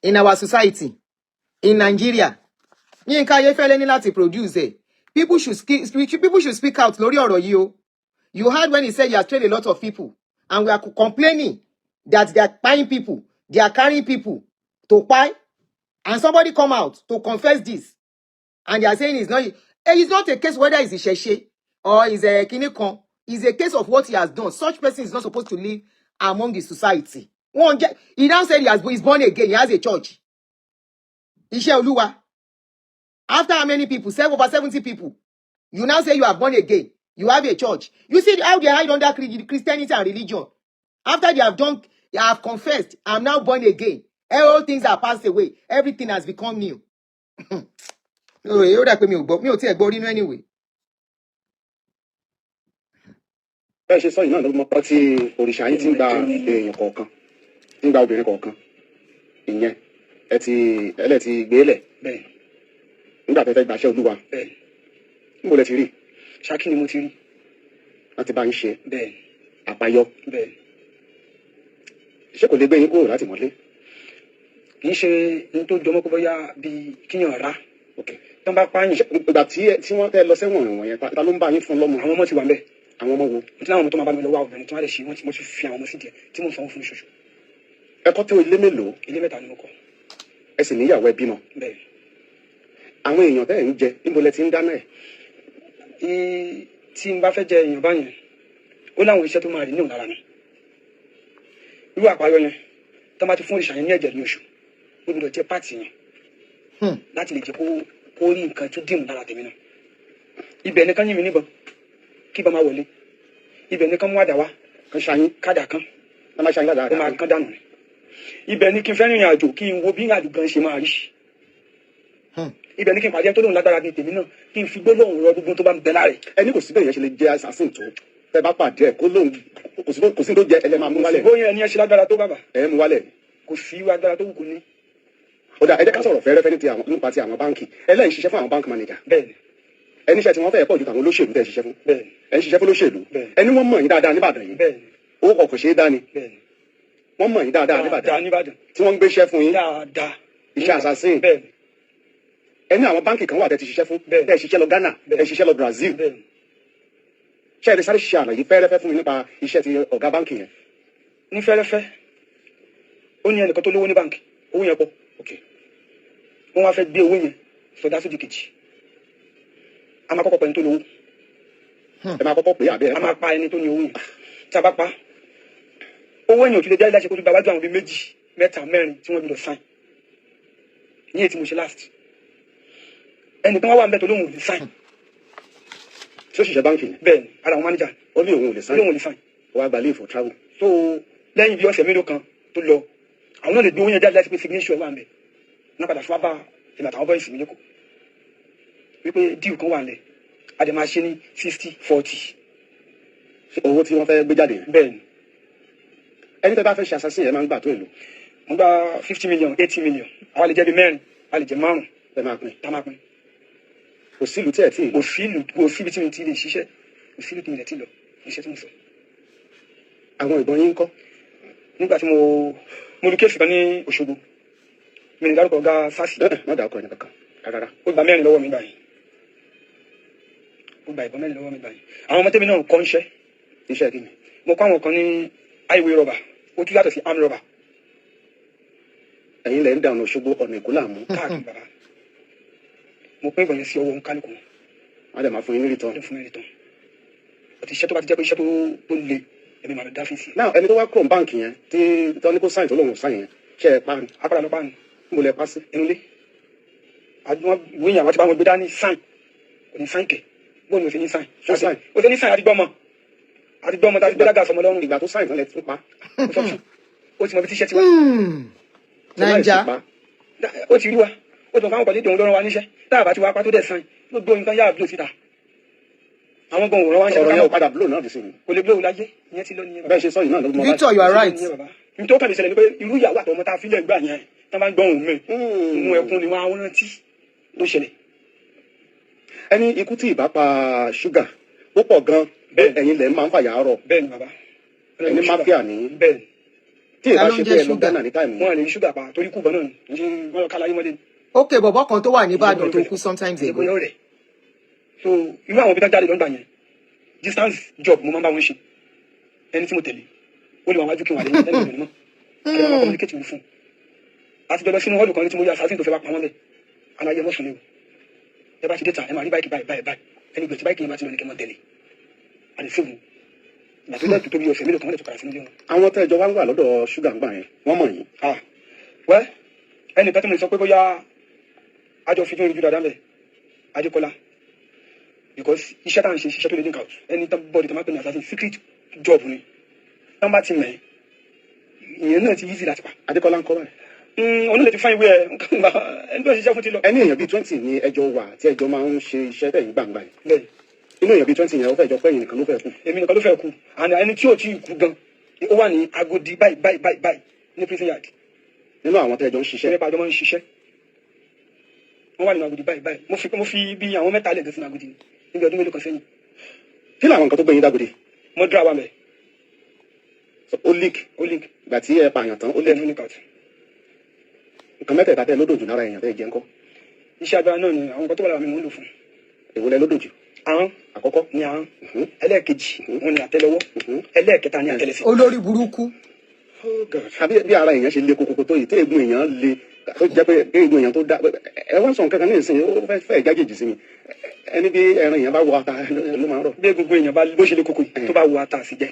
in our society, in Nigeria. Yinka Ayefele ní láti produce it. People should speak out lórí ọ̀rọ̀ yìí o. You heard when he said he has trained a lot of people, and we are complaining that they are buying people, they are carrying people to buy, and somebody come out to confess this, and they are saying it's not a case whether it's a sheshe or it's a kinikon. It's a case of what he has done. Such person is not supposed to live among the society. He now said he's born again. He has a church. Iṣẹ́ Olúwa. After how many people? Over 70 people. You now say you are born again. You have a church. You see how they hide under Christianity and religion. After they have confessed, I'm now born again. All things are passed away. Everything has become new. Anyway. Bẹ́ẹ̀ ṣe sọ yìí náà ló mọ tí òrìṣà yín ti ń gba èèyàn kọ̀ọ̀kan, ti ń gba obìnrin kọ̀ọ̀kan. Ìyẹn ẹlẹ́ ti gbé lẹ̀. Nígbà tó fẹ́ gbaṣẹ́ Olúwa. Níbo lẹ ti rí? Ṣákí ni mo ti rí. Láti bá yín ṣe. Àbáyọ. Ṣé kò lè gbé yín kúrò láti mọ́lé? Kì í ṣe ní tó jọmọ́ kó bóyá bí kíyàn rá. Tó ń bá pààyàn. Ìgbà tí wọ́n tẹ́ lọ sẹ́wọ̀n wọ̀nyẹn, ta ló ń bá yín fún lọ́mọ? Àwọn ọmọ ti wà ń bẹ̀. Àwọn ọmọ wo? Mo ti láwọn ọmọ tó máa bá mi lọ wá obìnrin tí wọ́n lè ṣe mo ti fi àwọn ọmọ sí díẹ̀ tí mo sanwó fún mi ṣoṣo. Ẹ kọ́ tó ilé mélòó? Ilé 3 ni mo kọ́. Ẹ sì níyàwó ẹ bímọ. Bẹ́ẹ̀. Àwọn èèyàn tẹ́ ẹ̀ ń jẹ níbo lẹ ti ń dáná ẹ̀? Tí n bá fẹ́ jẹ èèyàn báyẹn ó láwọn iṣẹ́ tó máa rí ní òlára mi. Irú àpáyọ yẹn tó bá ti fún òrìṣà yẹn ní ẹ̀jẹ̀ ní oṣù ó gbọ́dọ̀ jẹ́ pàtì yẹn láti lè jẹ́ kó rí nǹkan tó dìmú lára tèmi náà. Ibẹ̀ nìkan yín mi níbọn kí bá máa wọlé. Ibẹ̀ nìkan mú àdá wá kan ṣayín kádà kan ó máa ṣayín ládàá ó máa kán dànù rẹ̀. Ibẹ̀ ni kí n fẹ́ rìnrìn àjò kí n wo bí ìrìnàjò gan ṣe máa rí. Ibẹ̀ ni kí n pàdé tó lóun lágbára bíi tèmi náà kí n fi gbólóhùn rọ gbogbo tó bá ń bẹ láre. Ẹni kò sí bẹ́ẹ̀ yẹn ṣe lè jẹ́ assassin tó tẹ́ bá pàdé ẹ̀ kó lóun kò sí tó jẹ ẹlẹ́ máa mú wálẹ̀. Bóyá ẹni ẹ ṣe lágbára tó bàbà. Ẹ mú wálẹ̀. Kò sí agbára tó wù kó ní. Ó dà ẹ jẹ́ ká sọ̀rọ̀ fẹ́rẹ́fẹ́ nípa ti àwọn báńkì. Ẹlẹ́yìn ṣiṣẹ́ fún àwọn bank manager. Bẹ́ẹ̀ni. Ẹni iṣẹ́ tí wọ́n fẹ́ pọ̀ ju tàwọn olóṣèlú tẹ́ ṣiṣẹ́ fún. Bẹ́ẹ̀ni. Ẹ ṣiṣẹ́ fún olóṣèlú. Ẹni wọ́n mọ̀ yín dáadáa níbàdàn yìí. Bẹ́ẹ̀ni. Owó kọ̀ọ̀kan ṣe é dá ni. Bẹ́ẹ̀ni. Wọ́n mọ̀ yín dáadáa níbàdàn. Tí wọ́n ń gbéṣẹ́ fún yín. Dáadáa. Iṣẹ́ assassin. Bẹ́ẹ̀ni. Ẹni àwọn báńkì kan wà tẹ́ ti ṣiṣẹ́ fún. Tẹ́ ṣiṣẹ́ lọ Ghana. Tẹ́ ṣiṣẹ́ lọ Brazil. Bẹ́ẹ̀ni. Ṣé ẹ lè sáré ṣe àlàyé fẹ́rẹ́fẹ́ fún mi nípa iṣẹ́ ti ọ̀gá báńkì yẹn? Ní fẹ́rẹ́fẹ́ ó ní ẹnìkan tó lówó ní báńkì owó yẹn pọ̀. Wọ́n wá fẹ́ gbé owó yẹn sọdá sódì kejì. A máa kọ́kọ́ pa ẹni tó lówó. Ẹ máa kọ́kọ́ pè é àbí ẹ? A máa pa ẹni tó ní owó yẹn. Tí a bá pa owó yẹn ò ti lè jáde láṣẹ kó tó gba wájú àwọn bíi 2, 3, 4 tí wọ́n gbọdọ̀ sign. Ní èyí tí mo ṣe last. Ẹnìkan wá wà ń bẹ tó lóhùn ò lè sign. Ṣé ó ṣiṣẹ́ báńkì yẹn? Bẹ́ẹ̀ni, ara àwọn mánéjà. Ó ní òun ò lè sign. Lóhùn ò lè sign. Ó wá gba leave for travel. So lẹ́yìn bí ọ̀sẹ̀ mélòó kan tó lọ àwọn náà lè gbé owó yẹn jáde láti pé signature wà ń bẹ. Náà padà fún wa bá ìlà àtàwọn bọ́ìsì mi lẹ́kọ̀ọ́. Wípé díù kan wà ń lẹ̀ a dẹ̀ máa ṣe ní 60-40. Owó tí wọ́n fẹ́ gbé jáde yẹn? Bẹ́ẹ̀ni. Ẹni tẹ́ bá fẹ́ ṣe assassin yẹn máa ń gbà tó èlò? Mo gba 50 million, 80 million. Àwa lè jẹ́ bí 4, a lè jẹ́ 5. Ẹ máa pín. Tá máa pín. Kò sí ìlú tí ẹ tí ì lọ. Kò sí ibi tí mi ti lè ṣiṣẹ́. Kò sí ìlú tí mi lè ti lọ. Iṣẹ́ tí mo sọ. Àwọn ìbọn yín ń kọ́? Nígbà tí mo lu kéèsì kan ní Òṣogbo. Mi ní dárúkọ ọ̀gá SARS. Má dárúkọ ẹni kankan rárá. Ó gba 4 lọ́wọ́ mi báyìí. Ó gba ìbọn 4 lọ́wọ́ mi báyìí. Àwọn ọmọ tẹ́mi náà kọ́ iṣẹ́. Iṣẹ́ kí ni? Mo kọ́ àwọn kan ní highway robber. Ó tún yàtọ̀ sí arm robber. Ẹ̀yin lẹ̀ ń dànù Òṣogbo ọ̀nà Èkó làmú. Káàkiri bàbá. Mo pín ìbọn yẹn sí ọwọ́ kálukú. Wọ́n á dẹ̀ máa fún yín ní return. Fún mi return. Ọtí iṣẹ́ tó bá ti jẹ́ pé iṣẹ́ tó le ẹ̀mí màá lọ dá fèsì. Náà ẹni tó wá kúrò báǹkì yẹn tí tọ́ ní kó sáyìn tó lóun sáyìn yẹn ṣe é pa ni? Apára lọ pa ni. Mo lẹ pa sí. Inú ilé. Àwọn ìwé yẹn àwọn ti bá wọn gbé dání sáìn. Kò ní sáìn kẹ̀. Bó ni o ṣe ní sáìn? Ṣé sáìn? O ṣe ní sáìn àdìgbọ́mọ. Àdìgbọ́mọ tá a ti gbé lága sọmọ lọ́rùn. Ìgbà tó sáyìn tán lẹ tún pa. Ó ti mọ bí tíṣẹ́ ti wá. Naija. Ó ti rí wa. Ó tún fáwọn kọ̀lẹ́dẹ̀ òun lọ́rùn wa níṣẹ́. Tá a bá ti wá pa tó dẹ̀ sáìn. Gbogbo nǹkan yára blow síta. Àwọn gan òwúrọ̀ wá ń ṣe ọ̀rọ̀ yẹn ò padà blow náà dì sí mi. Kò lè blow láyé. Ìyẹn ti lọ nìyẹn. Bẹ́ẹ̀ ṣe sọ yìí náà ló mọ. Victor, you are right. Ní tó kàn lè ṣẹlẹ̀ ni pé irú ìyàwó àtọmọ tá a fi lẹ̀ gbà yẹn tá bá ń gbọ́ òun mẹ́. Mú ẹkún ni wọ́n á rántí tó ṣẹlẹ̀. Ẹni ikú tí ìbá pa ṣúgà ó pọ̀ gan. Ẹ̀yin lẹ̀ máa ń fàyà rọ̀. Bẹ́ẹ̀ni bàbá. Ẹni máfíà ní. Bẹ́ẹ̀ni. tí ẹ bá ṣe pé ẹ lọ Ghana ní táìmù. Wọ́n lè ṣúgà pa torí kú bọ́ náà ní wọ́n lọ kálá yín mọ́lẹ̀. Okay, bọ̀bọ̀ kan tó wà ní Ìbàdàn tó kú sometimes ago. So irú àwọn òbí tá jáde lọ́gbà yẹn distance job mo máa ń bá wọn ṣe ẹni tí mo tẹ̀lé ó lè wà wájú kí n wà lẹ́yìn ìgbìmọ̀ náà àyẹ̀wò máa communicate mi fún àti jọlọ sínú hall kan tí mo yà assassin tó fẹ́ bá pa wọ́n lẹ̀ aláyẹ mọ́sùn ni o ẹ bá ti dé ta ẹ máa rí báyìí báyìí ẹni gbèsè báyìí kì í bá ti lọ ní kí n máa tẹ̀lé àti fíìmù ìgbà tó lẹ́ẹ̀tù tóbi ọ̀sẹ̀ mélòó kan lè tó kàrà sínú ilé wọn. Àwọn tẹ́ ẹjọ́ wá ń wà lọ́dọ̀ ṣúgà ń gbà yẹn wọ́n mọ̀ yín. Wẹ́ ẹnì kan tó mo sọ pé bóyá àjọ fi tún rí ju dáadáa mẹ́ Adékọ́lá because iṣẹ́ tá à ń ṣe iṣẹ́ tó lè dín kàwé ẹni tó bọ́ọ̀dì tó máa ń pè ní assassin secret job ni tán bá ti mẹ́ ìyẹn náà ti easy láti pa. Adékọ́lá ń kọ́ báyìí. Onílẹ̀ ti fáyín wé ẹ ẹni tó ń ṣiṣẹ́ fún ti lọ. Ẹni èèyàn bíi 20 ni ẹjọ́ wà tí ẹjọ́ máa ń ṣe iṣẹ́ tẹ̀yìn gbàngbà yìí. Bẹ́ẹ̀ inú èèyàn bíi 20 yẹn ó fẹ́ jọ pé ẹ̀yin nìkan ló fẹ́ kú. Èmi nìkan ló fẹ́ kú àná ẹni tí ò tí ì kú gan ó wà ní Agodi báyìí ní prison yard. Nínú àwọn tẹ́ ẹjọ́ ń ṣiṣẹ́. Nípa àjọ máa ń ṣiṣẹ́ wọ́n wà ní Agodi báyìí mo fi bí àwọn mẹ́ta lẹ̀ gan sínú Agodi níbi ọdún mélòó kan sẹ́yìn. Kí làwọn nǹkan tó gbẹ̀yìn dágòdì? Mo dúrà wà mẹ́. Ó leak ìgbà tí ẹ pààyàn tán ó leak. Nǹkan mẹ́tẹ̀ẹ̀ta tẹ́ lódòjù lára èèyàn tẹ́ jẹ́ ńkọ́? Iṣẹ́ agbára náà ni àwọn nǹkan tó wà lára mi mò ń lò fún. Èwo lẹ lódòjù? Ahọ́n àkọ́kọ́ ni ahọ́n ẹlẹ́ẹ̀kejì wọn ni àtẹ́lẹwọ́ ẹlẹ́ẹ̀kẹta ni àtẹ́lẹsẹ̀. Olórí burúkú. Àbí bí ara èèyàn ṣe le kókókó tó yìí tí eegun èèyàn le tó jẹ́ pé eegun èèyàn tó dá ẹ wọ́n sọ nǹkan kan ní ìsìn ó fẹ́ jájèjì sí mi ẹni bí ẹran èèyàn bá wọ ata ló máa ń rọ. Bí egungun èèyàn bá bó ṣe le kókó yìí tó bá wọ ata sí jẹ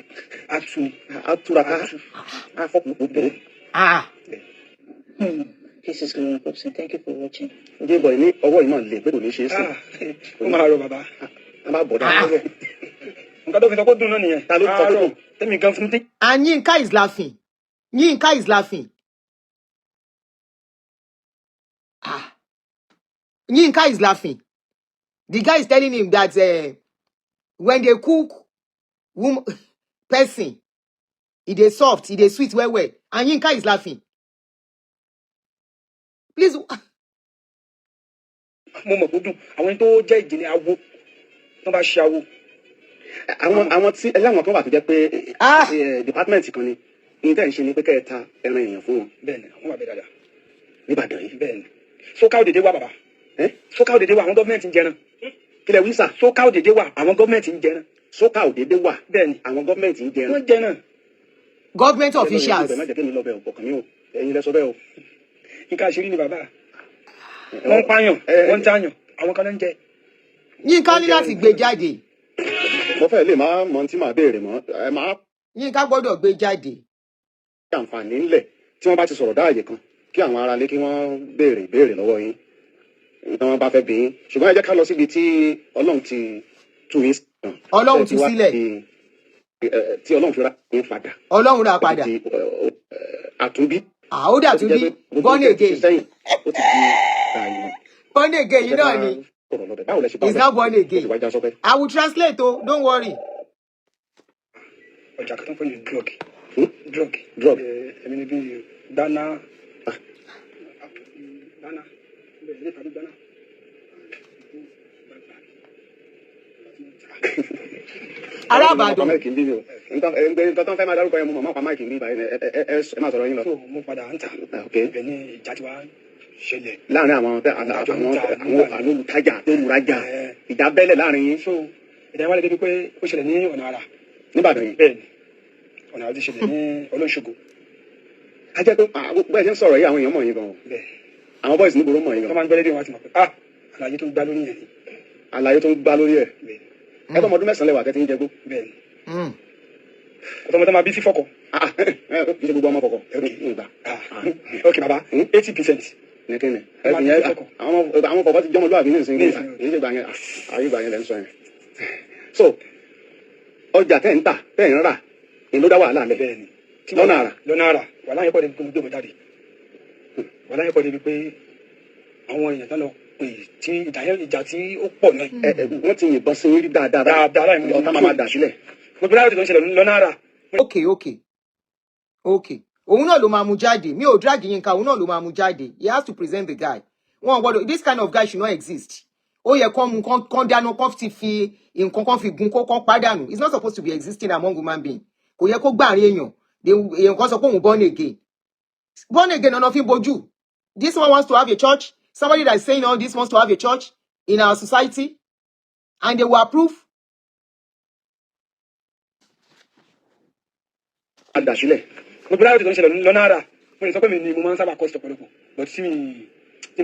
atu ni atura ká afọkùnkùn. This is Lling. Thank you for watching. Ǹjẹ́ ìbọn ní ọwọ́ yìí máa le pé kò ní ṣe é sí. Ó máa rọ bàbá. A máa bọ̀ dáa. Nǹkan tó fi sọ kó dùn náà nìyẹn. Ta ló sọ pé dùn? Tẹ́mi gan fún tí. And Yinka is laughing. Yinka is laughing. Yinka is laughing. The guy is telling him that when they cook person, it is soft, it is sweet, well. And Yinka is laughing. Please. Mo mọ̀ kó dùn àwọn tó jẹ́ ìjìnlẹ̀ awo tó bá ṣe awo. Àwọn tí ẹlẹ́wọ̀n kan wà tó jẹ́ pé department kan ni ní tẹ́ ń ṣe ni pé kẹ́ ẹ ta ẹran èèyàn fún wọn. Bẹ́ẹ̀ni wọ́n wà bẹ́ẹ̀ dáadáa. Níbàdàn yìí. Bẹ́ẹ̀ni sókà òdèdè wà bàbá. Sókà òdèdè wà àwọn gọ́ọ̀mẹ̀ntì ń jẹran. Kílẹ̀ wíṣà. Sókà òdèdè wà àwọn gọ́ọ̀mẹ̀ntì ń jẹran. Sókà òdèdè wà. Bẹ́ẹ̀ni àwọn gọ́ọ̀mẹ̀ntì ń jẹran. wọ́n jẹran. Government officials. Ẹ má jẹ́ kí mi lọ bẹ̀ ọ̀pọ̀ kan ní o ẹ̀yin lẹ sọ bẹ́ẹ̀ o. Nǹkan àṣírí ni bàbá. Wọ́n ń pààyàn wọ́n ń tààyàn àwọn kan náà ń jẹ. Yinka ní láti gbé jáde. Mo fẹ́ lè máa mọ tí màá béèrè mọ́ ẹ máa. Yinka gbọ́dọ̀ gbé jáde. Àǹfààní ńlẹ̀ tí wọ́n bá ti sọ̀rọ̀ dáàyè kan kí àwọn aráalé kí wọ́n béèrè ìbéèrè lọ́wọ́ yín nǹkan wọn bá fẹ́ bí yín ṣùgbọ́n ẹ jẹ́ ká lọ síbi tí Ọlọ́run ti tú yín sílẹ̀. Ọlọ́run ti sílẹ̀. Tí Ọlọ́run fi ra yín padà. Ọlọ́run ra padà. Àtúnbí. Ó dà tún bí born again. Ó ti di ààyè. Born again yìí náà ni. He's not born again. I will translate o, don't worry. Ọjà kan tó ń pè ní drug. Èmi ni bí dáná. Arábàdàn. Nǹkan tó ń fẹ́ máa dárúkọ yẹn mo mọ̀ máa pa máìkì ní ìbáyìí ẹ máa sọ̀rọ̀ yín lọ. Mo padà ń tà. Ibẹ̀ ni ìjà ti wá ṣẹlẹ̀. Láàárín àwọn olùtajà tó lùrajà ìjà bẹ́lẹ̀ láàárín yín. Ìjà wálé débi pé ó ṣẹlẹ̀ ní ọ̀nà àrà. Níbàdàn yìí. Bẹ́ẹ̀ni ọ̀nà àrà ti ṣẹlẹ̀ ní Olóṣogbo. A jẹ́ pé bẹ́ẹ̀ ṣe ń sọ̀rọ̀ yìí àwọn èèyàn mọ̀ yín gan-an. Àwọn boys nígboro mọ̀ yín gan-an. Wọ́n máa ń gbẹ́lẹ́dẹ̀ wọn àti mọ̀ pé àlàyé tó ń gbá lórí yẹn ni. Àlàyé tó ń gbá lórí ẹ̀. Ẹ bá ọmọdún 9 lẹ́wà kẹ́ ti ń jẹgbó. Bẹ́ẹ̀ni. Ọ̀tọ̀mọ̀tọ̀ máa bí sí fọ́kọ̀. Kì í ṣe gbogbo ọmọ fọ́kọ̀. Ok bàbá 80%. Nìkíni àwọn fọ́kọ̀ ti jọmọ lóàbí ní ìsìn kì í ṣe gbà yẹn ayé gbà yẹn lẹ́ ń sọ yẹn. So ọjà tẹ́ ń tà tẹ́ ń rà ìlú dá wàhálà lẹ̀. Bẹ́ẹ̀ni. Lọ́nà àrà. Lọ́nà àrà wàhálà yẹn pọ̀ débi pé mo gbé wọn jáde. Wàhálà yẹn pọ̀ débi pé àwọn èèyàn tán lọ pè tí ìjà tí ó pọ̀ náà. Wọ́n ti yìnbọn sí rí dáadáa. Dáadáa láì mú ọ̀tá máa dà sílẹ̀. Gbogbo láti tó ń ṣẹlẹ̀ lọ́nà àrà. Okay. Òun náà ló máa mú jáde. Mi ò drag Yinka, òun náà ló máa mú jáde. He has to present the guy. This kind of guy should not exist. Ó yẹ kán dáná kán ti fi nǹkan kan fi gun kó kán pàdánù. It's not supposed to be existing among human beings. Kò yẹ kó gbàrin èèyàn. èèyàn kan sọ pé òun born again. Born again, none of him boju. This one wants to have a church. Somebody that is saying all this wants to have a church in our society, and they will approve. Adasile. Mo bla ti ko se lọ́nà ara. Mo lè sọ pé mi ni mo máa ń sábà cost ọ̀pọ̀lọpọ̀. But tí mi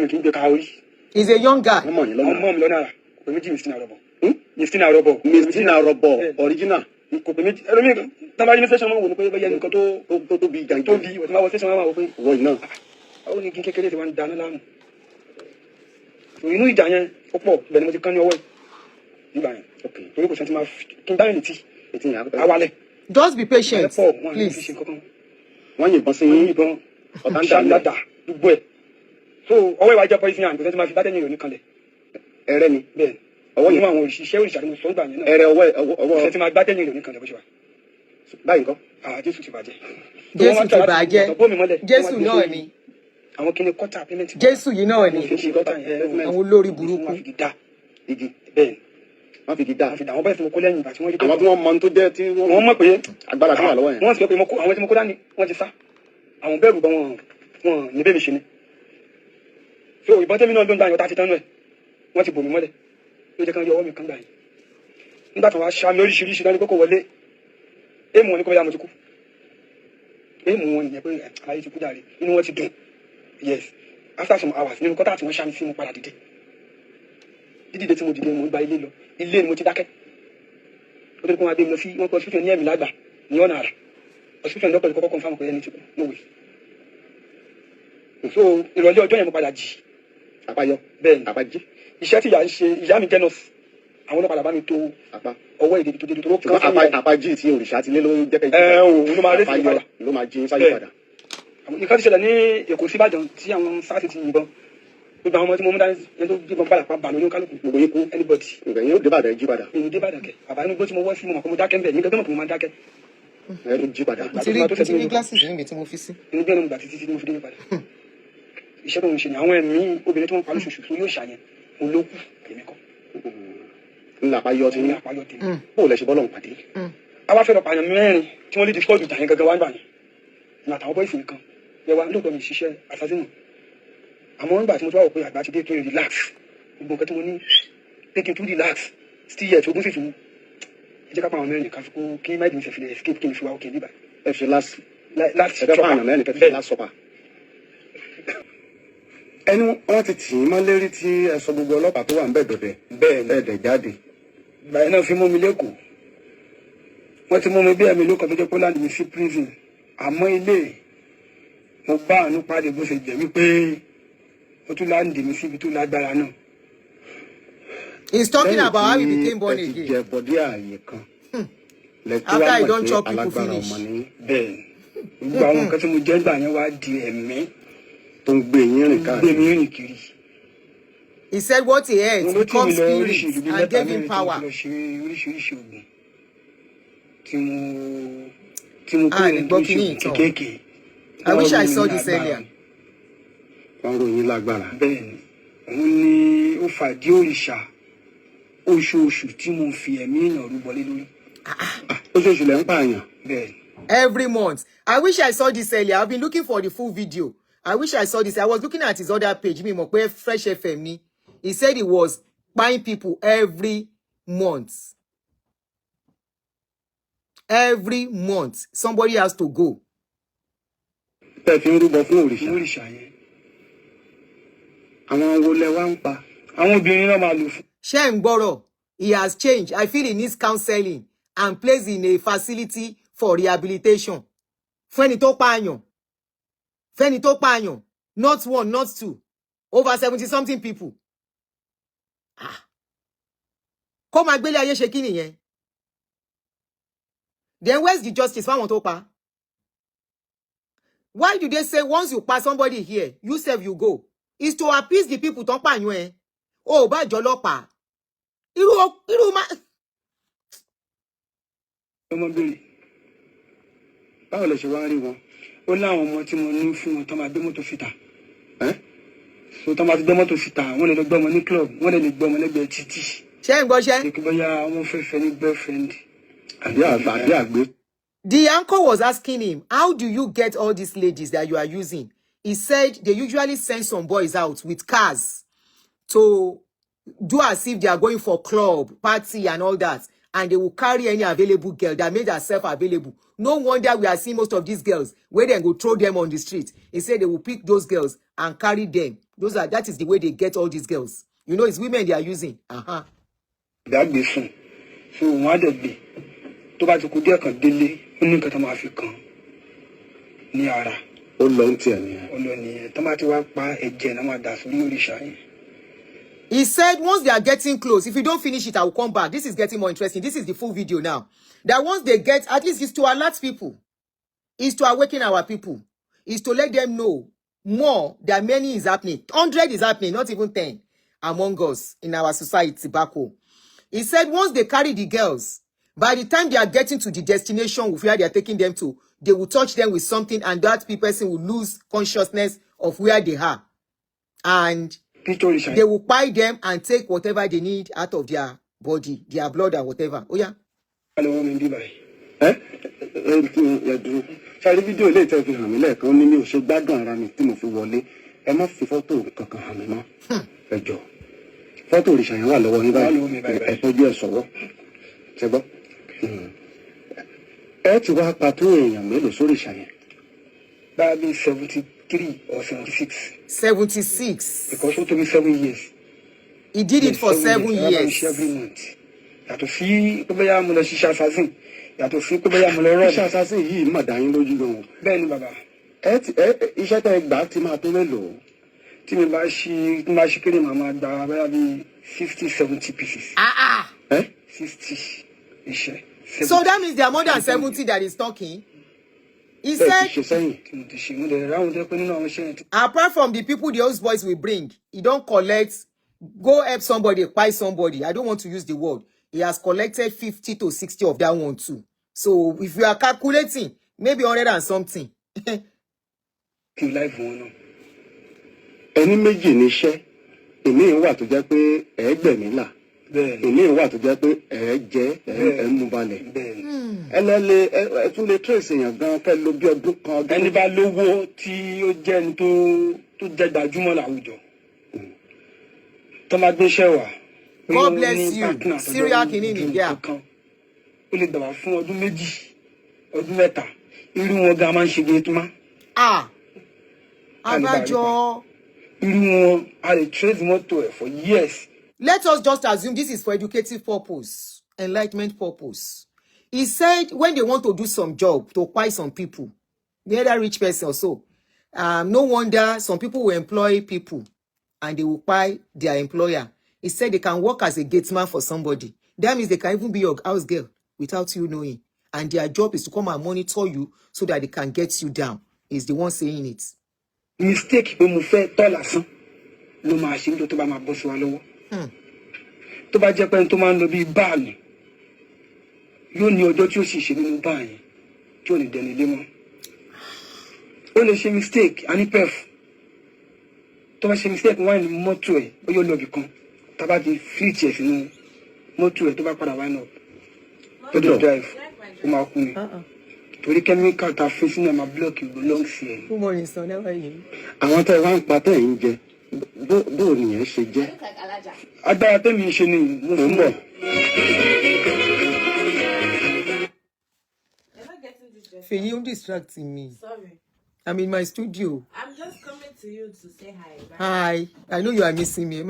kì í gbé ka orí. He's a young guy. Ọmọ mi lọ́nà ara. Kò pé méjì Mistina Robo. Mistina Robo original. Kò pé méjì. Ẹlòmíì tá bá yín station mo wò ní pé bẹ́ẹ̀ nǹkan tó bí gangan. Tó bí wọ́n ti máa wọ station máa wò pé wo iná. Àwọn ní kékeré tí wọ́n dáná láàmú. Inú ìjà yẹn ó pọ̀ bẹ́ẹ̀ ni mo ti kán ní ọwọ́ nígbà yẹn. Torí kò sẹ́ni tí máa kí n dá yẹn létí. Awalẹ̀. Just be patient, please. Wọ́n yìnbọn sí yìnbọn ọ̀tá ń dá gbogbo ẹ̀. So ọwọ́ ìwà jẹ́ poison and kò sẹ́ni tí máa fi bá tẹ́yìn ìròyìn kanlẹ̀. Ẹrẹ́ ni. Bẹ́ẹ̀ ọwọ́ yìí àwọn òṣìṣẹ́ òrìṣà ni mo sọ ń gbà yẹn náà. Ẹrẹ́ ọwọ́ ṣe ti máa gbá tẹ́yìn ìròyìn kanlẹ̀ bó ṣe wà. Báyìí nǹkan. Jésù ti bàjẹ́. Jésù ti bàjẹ́. Jésù náà ni. Àwọn kìíní kọ́tà payment. Jésù yìí náà ni. Àwọn olórí burúkú. Igi bẹ́ẹ̀ wọ́n fi gidá. Àwọn bẹ́ẹ̀ tí mo kó lẹ́yìn ìgbà tí wọ́n rí. Àwọn tí wọ́n mọ tó jẹ́ tí wọ́n mọ̀ pé agbára kan wà lọ́wọ́ yẹn. Wọ́n sì pé àwọn tí mo kó dání wọ́n ti sá. Àwọn bẹ́ẹ̀rù bọ́ wọn ní bẹ́ẹ̀ mi ṣe ni. So ìbọn tẹ́mi náà ló ń gbà yọ̀ tá a ti tán nú ẹ̀. Wọ́n ti bò mí mọ́lẹ̀. Ló jẹ́ kán yọ ọwọ́ mi kan gbà yìí. Nígbà tí wọ́n á ṣá mi oríṣiríṣi lọ́ní kókó wọlé. Èèmù wọn ni kó bá mo ti kú. Èèmù wọn nìyẹn pé àlàyé ti kú jàre. Inú wọn ti dùn. Yes. After some hours nínú kọ́tà tí wọ́n ṣá mi sí mo padà dìde. Dídìde tí mo dìde mo gba ilé lọ. Ilé ni mo ti dákẹ́. Ó tó kí wọ́n á gbé mi lọ sí wọ́n kọ́ hospital ní ẹ̀mí lágbà ní ọ̀nà àrà. Hospital ní ọ̀pọ̀ ìkọ́kọ́ confirm pé ẹni ti kú. No way. So ìrọ̀lẹ́ ọjọ́ yẹn mo padà jí. Àpáyọ. Bẹ́ẹ̀ni. Àpájí. Iṣẹ́ tí ìyá mi jẹ́ nọ́ọ̀sì. Àwọn ọlọ́pàá bá mi tó ọwọ́ èdè tó dédé tó kọ́ sí àpájí tí òrìṣà ti lé ló jẹ́ kẹ́ ló máa rẹ́ sí padà. Ló máa jí sáyé padà. Nǹkan ti ṣẹlẹ̀ ní Èkó sí Ìbàdàn tí àwọn sáàsì ti yìnbọn. Gbogbo àwọn ọmọ tí mo mú dání ẹni tó gbébọn pàlàpà bà lóyún kálukú. Gbogbo yín kú. Anybody. Ìgbẹ̀yìn ó dé Ìbàdàn jí padà. Èyí dé Ìbàdàn kẹ̀. Bàbá inú gbó tí mo wọ́ sí mo mọ̀ pé mo dákẹ́ ń bẹ̀. Nígbà tó mọ̀ pé mo máa dákẹ́. Ẹ ló jí padà. Mo ti rí glasses níbi tí mo fi sí. Inú bí ẹnu gbà títí tí mo fi dé padà. Iṣẹ́ tó ń ṣe ni àwọn ẹ̀mí obìnrin tí wọ́n pa lóṣooṣù tó yóò ṣàyẹn. Olókù èmi kọ́. Ńlá àpáyọ ti ní. Bó lẹ ṣe bọ́ lọ́hùn pàdé. Àwa fẹ́ lọ pààyàn mẹ́rin tí wọ́n lè discourage ìjà yẹn gangan wá ń bà yẹn. Ìgbà àtàwọn bọ́ ìsìn kan. Yẹ wa lóòótọ́ mi ṣiṣẹ́ assassin. Àmọ́ nígbà tí mo tún wà wò pé àgbà ti dé kí n relax. Gbogbo nǹkan tí mo ní pé kí n tún relax. Still yet ogún sì tún. Ẹ jẹ́ ká pa àwọn mẹ́rin nìkan fún kí máìdì mi ṣe fi lè escape kí n fi wá òkè níbà. Ẹ ṣe last chopper. Àwọn mẹ́rin kẹ́ fi last supper. Ẹni wọ́n ti tì í mọ́ lérí tí ẹ sọ gbogbo ọlọ́pàá tó wà ń bẹ̀ dọ̀dẹ̀. Bẹ́ẹ̀ dẹ̀ jáde. Ìgbà yẹn náà fi mú mi lẹ́kọ̀ọ́. Wọ́n ti mú mi bí ẹ̀mí lókàn tó jẹ́ Poland mi sí prison. Àmọ́ ilé mo bá àánú pàdé bó ṣe jẹ́ wípé ó tún láǹdì mi síbi tó lágbára náà. He's talking about how he became born again. Jẹ bọ̀dí ààyè kan. After he don't chop people finish. Bẹ́ẹ̀ gbogbo àwọn nǹkan tí mo jẹ́ gbà yẹn wá di ẹ̀mí tó ń gbé yín rìn káàkiri. Gbé mi rìn kiri. He said what he ate becomes spirit and gave him power. Oríṣiríṣi oògùn tí mo kó ní oríṣiríṣi kéèké. I wish I saw this earlier. Wọ́n ròyìn lágbára. Bẹ́ẹ̀ni, òun ni ó fàdí òrìṣà oṣooṣù tí mo fi ẹ̀mí èèyàn rúbọ lé lórí. Oṣooṣù lẹ́ ń pààyàn. Bẹ́ẹ̀ni. Every month. I wish I saw this earlier. I've been looking for the full video. I wish I saw this. I was looking at his other page. Mi mọ̀ pé Fresh FM ni. He said he was buying people every month. Every month, somebody has to go. Tẹ́ fi ń rúbọ fún òrìṣà. Òrìṣà yẹn. Àwọn wo lẹ wá ń pa? Àwọn obìnrin náà máa lò fún. Ṣé ń gbọ́rọ̀? He has changed. I feel he needs counseling and placed in a facility for rehabilitation. Fẹ́ni tó pààyàn. Fẹ́ni tó pààyàn. Not one, not two. Over 70-something people. Kó máa gbélé ayé ṣe kí nìyẹn? Then where's the justice fáwọn tó pa? Why do they say once you pass somebody here, you self you go? It's to appease the people tó pààyàn ẹ. Ó bá jọlọ́pàá. Irú ma. Ọmọbìnrin. Báwo lẹ ṣe wá rí wọn? Ó láwọn ọmọ tí mo ní fún wọn tó máa gbé mọ́tò fìtà. So tó máa gbé mọ́tò fìtà, wọ́n lè lọ gbé ọmọ ní club, wọ́n lè gbé ọmọ lẹ́gbẹ̀ẹ́ títì. Ṣé ń gbọ́ ṣẹ́? Kí bóyá wọ́n fẹ́ fẹ́ ní girlfriend. Àbí àgbé. The anchor was asking him, how do you get all these ladies that you are using? He said they usually send some boys out with cars to do as if they are going for club, party and all that. And they will carry any available girl that made herself available. No wonder we are seeing most of these girls where they go throw them on the street. He said they will pick those girls and carry them. That is the way they get all these girls. You know, it's women they are using. That be soon. So what that be? To ba ti ku die kan dele, ó ní nǹkan tó máa fi kan ní ara. Ó lọ nti ani. Ó lọ ní tó máa ti wá pa ẹ̀jẹ̀ na máa dà sórí òrìṣà yẹn. He said once they are getting close, if you don't finish it, I will come back. This is getting more interesting. This is the full video now. That once they get, at least it's to alert people. It's to awaken our people. It's to let them know more that many is happening. 100 is happening, not even 10 among us in our society back home. He said once they carry the girls, by the time they are getting to the destination where they are taking them to, they will touch them with something and that person will lose consciousness of where they are. And they will buy them and take whatever they need out of their body, their blood and whatever. Oh yeah. Ṣáàrí fídíò ilé ìtẹ́ fi hàn mí lẹ́ẹ̀kan ní mi ò ṣe gbádùn ara mi tí mo fi wọlé. Ẹ má fi fọ́tò kankan hàn mí mọ́. Ẹ jọ̀ọ́. Fọ́tò òrìṣà yẹn wà lọ́wọ́ yín báyìí. Ẹ tọ́jú ẹ̀ sọ́wọ́. Ṣé gbọ́? Ẹ ti wá pa tó èèyàn mélòó sóríṣà yẹn? Báyìí 73 or 76. 76. Because it took me 7 years. He did it for 7 years. Every month. Yàtọ̀ sí pé bóyá mo lọ ṣiṣẹ́ assassin. Yàtọ̀ sí pé bóyá mo lọ rọ́ọ̀bù. Iṣẹ́ assassin yìí mà dá yín lójú gan-an. Bẹ́ẹ̀ ni bàbá. Iṣẹ́ tẹ́ gbà ti máa tó mélòó? Tí mi bá ṣí kéré màmá gba bóyá bí 60, 70 pieces. 60 iṣẹ́. So that means there are more than 70 that is talking. He said, apart from the people the host boys will bring, he don't collect, go help somebody, buy somebody. I don't want to use the word. He has collected 50 to 60 of that one too. So if you are calculating, maybe 100 and something. Ẹni méjì níṣẹ́, èmi wà tó jẹ́ pé ẹgbẹ̀mí là. Èmi wà tó jẹ́ pé ẹ jẹ́ ẹ mú balẹ̀. Ẹ tún lè trace èèyàn gan kẹ́ ló bí ọdún kan. Ẹni bá lówó tí ó jẹ́ ẹni tó jẹ́ gbajúmọ̀ láwùjọ. Tó máa gbéṣẹ́ wà. God bless you. Syria kìíní nìyà. Ó lè gbà wá fún ọdún méjì, ọdún mẹ́ta. Irú wọn gan máa ń ṣe gé tó má. Abájọ. Irú wọn a lè trace mọ́tò ẹ̀ for years. Let us just assume this is for educative purpose, enlightenment purpose. He said when they want to do some job, to acquire some people, the other rich person or so, no wonder some people will employ people and they will buy their employer. He said they can work as a gatesman for somebody. That means they can even be your house girl without you knowing. And their job is to come and monitor you so that they can get you down. He's the one saying it. Mistake when we fail tolasan, no machine to ba ma boss wa lọ́wọ́. Tó bá jẹ́ pé tó máa ń lọ bí báàlì yóò ní ọjọ́ tí ó sì ṣe nínú báyìí tí ò ní dẹni lé mọ́. Ó lè ṣe mistake a ní pef. Tó bá ṣe mistake wá ní mọ́tò ẹ̀ ó yóò lọ bì kan. Tá bá ti fleet ẹ̀ sínú mọ́tò ẹ̀ tó bá padà wá náà. Tó dé drive ó máa kú ni. Torí chemical ta fi sínú ẹ̀ máa block lungs ẹ̀. Good morning, son. How are you? Àwọn tẹ́ wá ń pa tẹ́ ń jẹ. Bó nìyẹn ṣe jẹ́? Agbára tẹ́mi ṣe ni mo fún bọ̀. Feli, you're distracting me. Sorry. I'm in my studio. I'm just coming to you to say hi. Bye. Hi. I know you are missing me.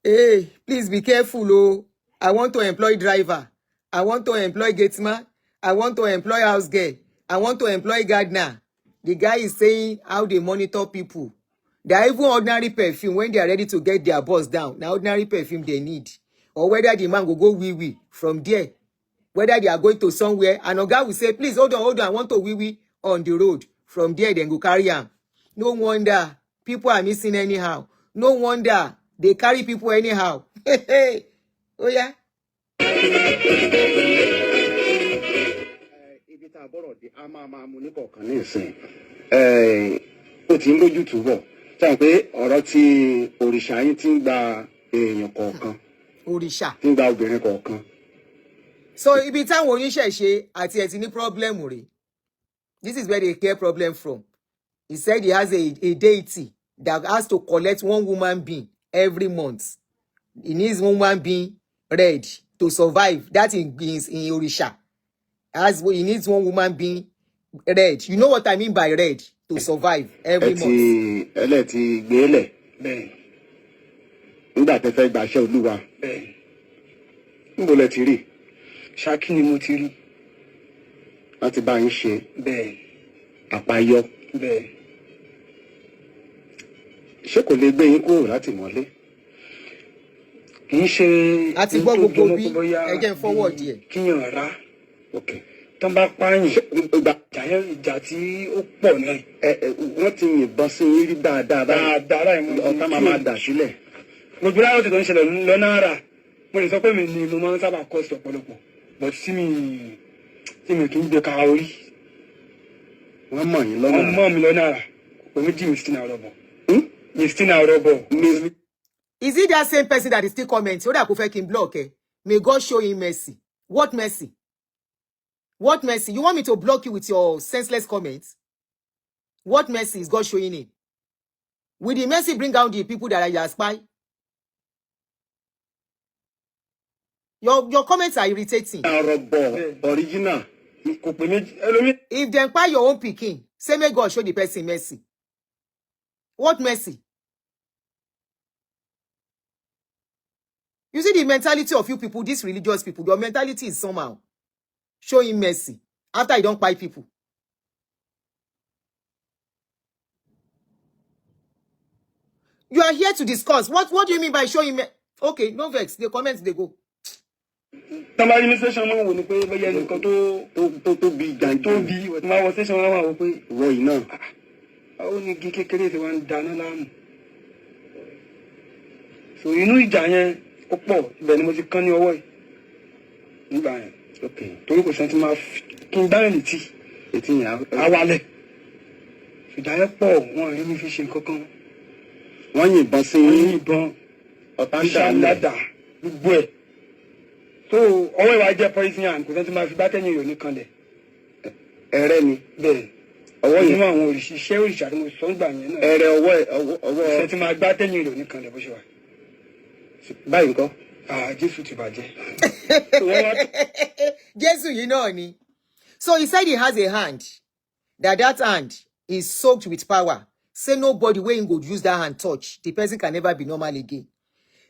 Hey, please be careful, oh. I want to employ driver. I want to employ gatesman. I want to employ house girl. I want to employ gardener. The guy is saying how they monitor people. They are even ordinary perfume when they are ready to get their boss down. Now ordinary perfume they need. Or whether the man will go wee-wee from there. Whether they are going to somewhere. And a guy will say, please, hold on. I want to wee-wee on the road. From there, then go carry him. No wonder people are missing anyhow. No wonder they carry people anyhow. Oh, yeah. Àbọ̀rọ̀ di a máa mú ní kọ̀ọ̀kan ní ìsìn ó ti ń lójú túbọ̀ sáà pé ọ̀rọ̀ tí òrìṣà yín ti ń gba èèyàn kọ̀ọ̀kan òrìṣà ti ń gba obìnrin kọ̀ọ̀kan So ibi táwọn oníṣẹ̀ṣe àti ẹ̀ ti ní problem rẹ̀. This is where they get problem from. He said he has a deity that has to collect one woman being every month. He needs one woman being red to survive. That is in Orisha. He needs one woman being red. You know what I mean by red? To survive every month. Ẹlẹ́ti gbélẹ̀. Bẹ́ẹ̀. Nígbà tẹ́ fẹ́ gbàṣẹ́ Olúwa. Bẹ́ẹ̀. Níbo lẹ ti rí? Ṣákí ni mo ti rí. Láti bá yín ṣe. Bẹ́ẹ̀. Àpáyọ. Bẹ́ẹ̀. Ṣé kò lè gbé yín kúrò láti mọ́lé? Kì í ṣe. A ti gbọ́ gbogbo bí ẹjẹ́ ń fọwọ́ díẹ̀. Kíyàn rá. Okay. Tán bá pààyàn ìjà tí ó pọ̀ náà. Wọ́n ti yìnbọn sí yín rí dáadáa báyìí. Ọ̀tá máa dà sílẹ̀. Gbogbo láyọ̀ tí tó ń ṣẹlẹ̀ lọ́nà àrà. Mo lè sọ pé mi ni mo máa ń sábà kọ́ sí ọ̀pọ̀lọpọ̀. But tí mi kì í gbé ka orí. Wọ́n mọ̀ yín lọ́nà àrà. Wọ́n mọ̀ mi lọ́nà àrà. Kò méjì Mistina Ọ̀rọ̀bọ̀. Mistina Ọ̀rọ̀bọ̀. Is it that same person that is still commenting? Ó dà kó fẹ́ kí n block ẹ. May God show him mercy. What mercy? What mercy? You want me to block you with your senseless comments? What mercy is God showing him? Will the mercy bring down the people that are your spy? Your comments are irritating. Original. If they empire your own picking, say may God show the person mercy. What mercy? You see the mentality of you people, these religious people, your mentality is somehow. Show him mercy after you don't buy people. You are here to discuss. What do you mean by showing mercy? Okay, no vex. The comments, they go. Somebody in the session wọ́n wò ní pé bóyá ẹnìkan tó bí ìjà tó bí wọ́n máa wọ session wọ́n wò pé wọ iná. Ó ní igi kékeré tí wọ́n ń dáná láàmú. So inú ìjà yẹn ó pọ̀ ibẹ̀ ni mo ti kán ní ọwọ́ yìí. Nígbà yẹn. Okay. Torí kò sẹ́ni tí máa kí n dáhùn létí. Etí yẹn awalẹ̀. Ìjà yẹn pọ̀ wọ́n rí mi fi ṣe nǹkan kan. Wọ́n yìnbọn sí yín. Ọ̀tá ń dà gbogbo ẹ̀. So ọwọ́ ìwà jẹ́ poison hand kò sẹ́ni tí máa fi bá tẹ̀yìn ìròyìn kanlẹ̀. Ẹ̀rẹ́ ni. Bẹ́ẹ̀. Ọwọ́ yìí nínú àwọn òṣìṣẹ́ òrìṣà tí mo sọ ń gbà yẹn náà. Ẹ̀rẹ́ ọwọ́. Sẹ́ni tí máa gbá tẹ̀yìn ìròyìn kanlẹ̀ bó ṣe wà. Báyìí ńkọ́? Jésù ti bàjẹ́. Jesus, you know ni. So he said he has a hand. That hand is soaked with power. Say nobody wey go use that hand touch. The person can never be normal again.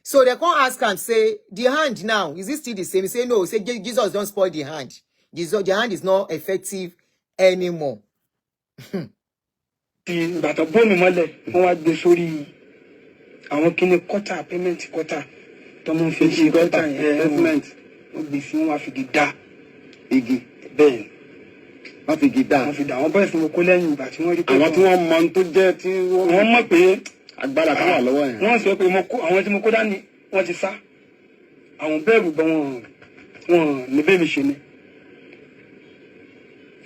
So they can't ask and say, the hand now, is it still the same? He say no. Say Jesus don't spoil the hand. The hand is not effective anymore. Bàtà bọ́ọ̀mù mọ́lẹ̀ wọ́n wá gbé sórí àwọn kíní kọ́tà payment kọ́tà tọmọ fi ṣe kọ́tà yẹn payment wọ́n gbé sí wọn wá fi dá igi bẹ́ẹ̀ wọ́n fi igi dá. Wọ́n fi dá àwọn bọ́ọ̀sì mo kó lẹ́yìn ìgbà tí wọ́n rí pé àwọn tí wọ́n mọ tó jẹ́ tí wọ́n mọ̀ pé agbára kan wà lọ́wọ́ yẹn. Wọ́n sọ pé àwọn tí mo kó dání wọ́n ti sá àwọn bẹ́ẹ̀rù gan wọn ní bẹ́ẹ̀ mi ṣe ni.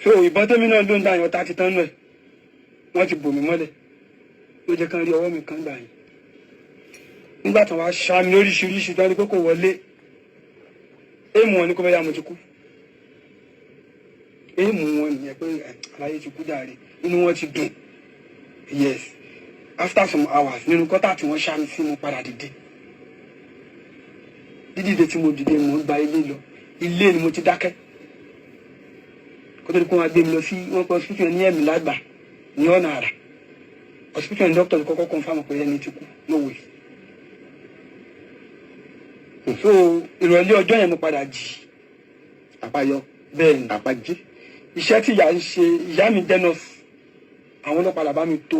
So ìbọn tẹ́mi náà ló ń dá yẹn ọ̀tá ti tán náà wọ́n ti bò mí mọ́lẹ̀ ló jẹ́ kán rí ọwọ́ mi kan gbà yẹn. Nígbà tí wọ́n á ṣá mi lóríṣiríṣi tó ń rí pé kò wọlé èèmù wọn ni kó bẹ́ẹ̀ yá mo ti kú. Èèmù wọn nìyẹn pé àlàyé ti kú dàrí inú wọn ti dùn. Yes, after some hours nínú kọ́tà tí wọ́n ṣá mi sí mo padà dìde. Dídìde tí mo dìde mo ń gba ilé lọ ilé ni mo ti dákẹ́. Kó tó di pé wọ́n á gbé mi lọ sí wọ́n kọ́ hospital ní ẹ̀mí lágbà ní ọ̀nà àrà. Hospital ní doctor kọ́kọ́ confirm pé ẹni ti kú no way. So ìrọ̀lẹ́ ọjọ́ yẹn mo padà jí. Àpáyọ. Bẹ́ẹ̀ ni. Àpájí. Iṣẹ́ tí ìyá ń ṣe ìyá mi jẹ́ nọ́ọ̀sì. Àwọn ọlọ́pàá làbá mi tó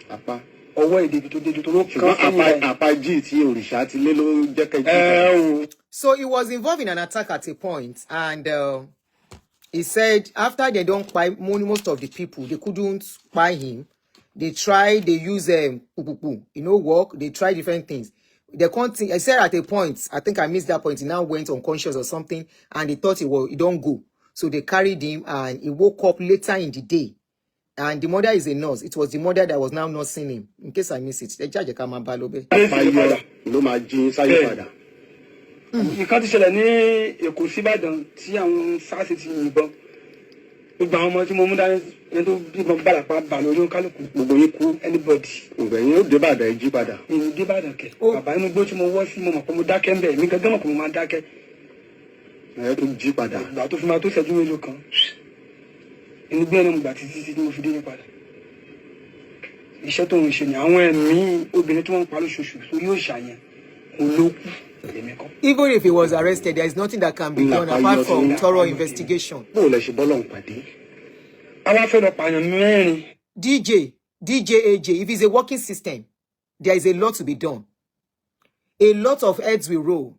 apá. Ọwọ́ èdè tó déjú tó ló kàn àpájí tí òrìṣà ti lé ló jẹ́ kẹ́jú. So he was involved in an attack at a point and he said after they don't buy most of the people, they couldn't buy him. They tried, they use work, they tried different things. They can't think, I said at a point, I think I missed that point, he now went unconscious or something, and they thought he don't go. So they carried him and he woke up later in the day. And the mother is a nurse. It was the mother that was now nursing him. In case I miss it, the judge come and balobe. Ìkan ti ṣẹlẹ̀ ní Èkó síbàdàn tí àwọn SARS ti yìnbọn. Gbogbo àwọn ọmọ tí mo mú dání ẹni tó bíbọn bàlàpá bà lórí kálukú. Gbogbo yín kú. Anybody. Ìgbẹ̀yìn ó dé Ìbàdàn ẹ jí padà. Èyí dé Ìbàdàn kẹ̀. Bàbá inú gbó tí mo wọ́ sí mo mọ̀ pé mo dákẹ́ ń bẹ̀. Mi gangan mọ̀ pé mo máa dákẹ́. Ẹ tó jí padà. Ìgbà tó fi máa tó ṣẹ́jú mélòó kan. Inú gbé ẹni mo gbà títí mo fi dé ní padà. Iṣẹ́ tó ń ṣe ni àwọn ẹ̀mí obìnrin tí wọ́n ń pa lóṣooṣù sórí òòṣà yẹn kò ló kú. Even if he was arrested, there is nothing that can be done apart from thorough investigation. DJ AJ, if it's a working system, there is a lot to be done. A lot of heads will roll.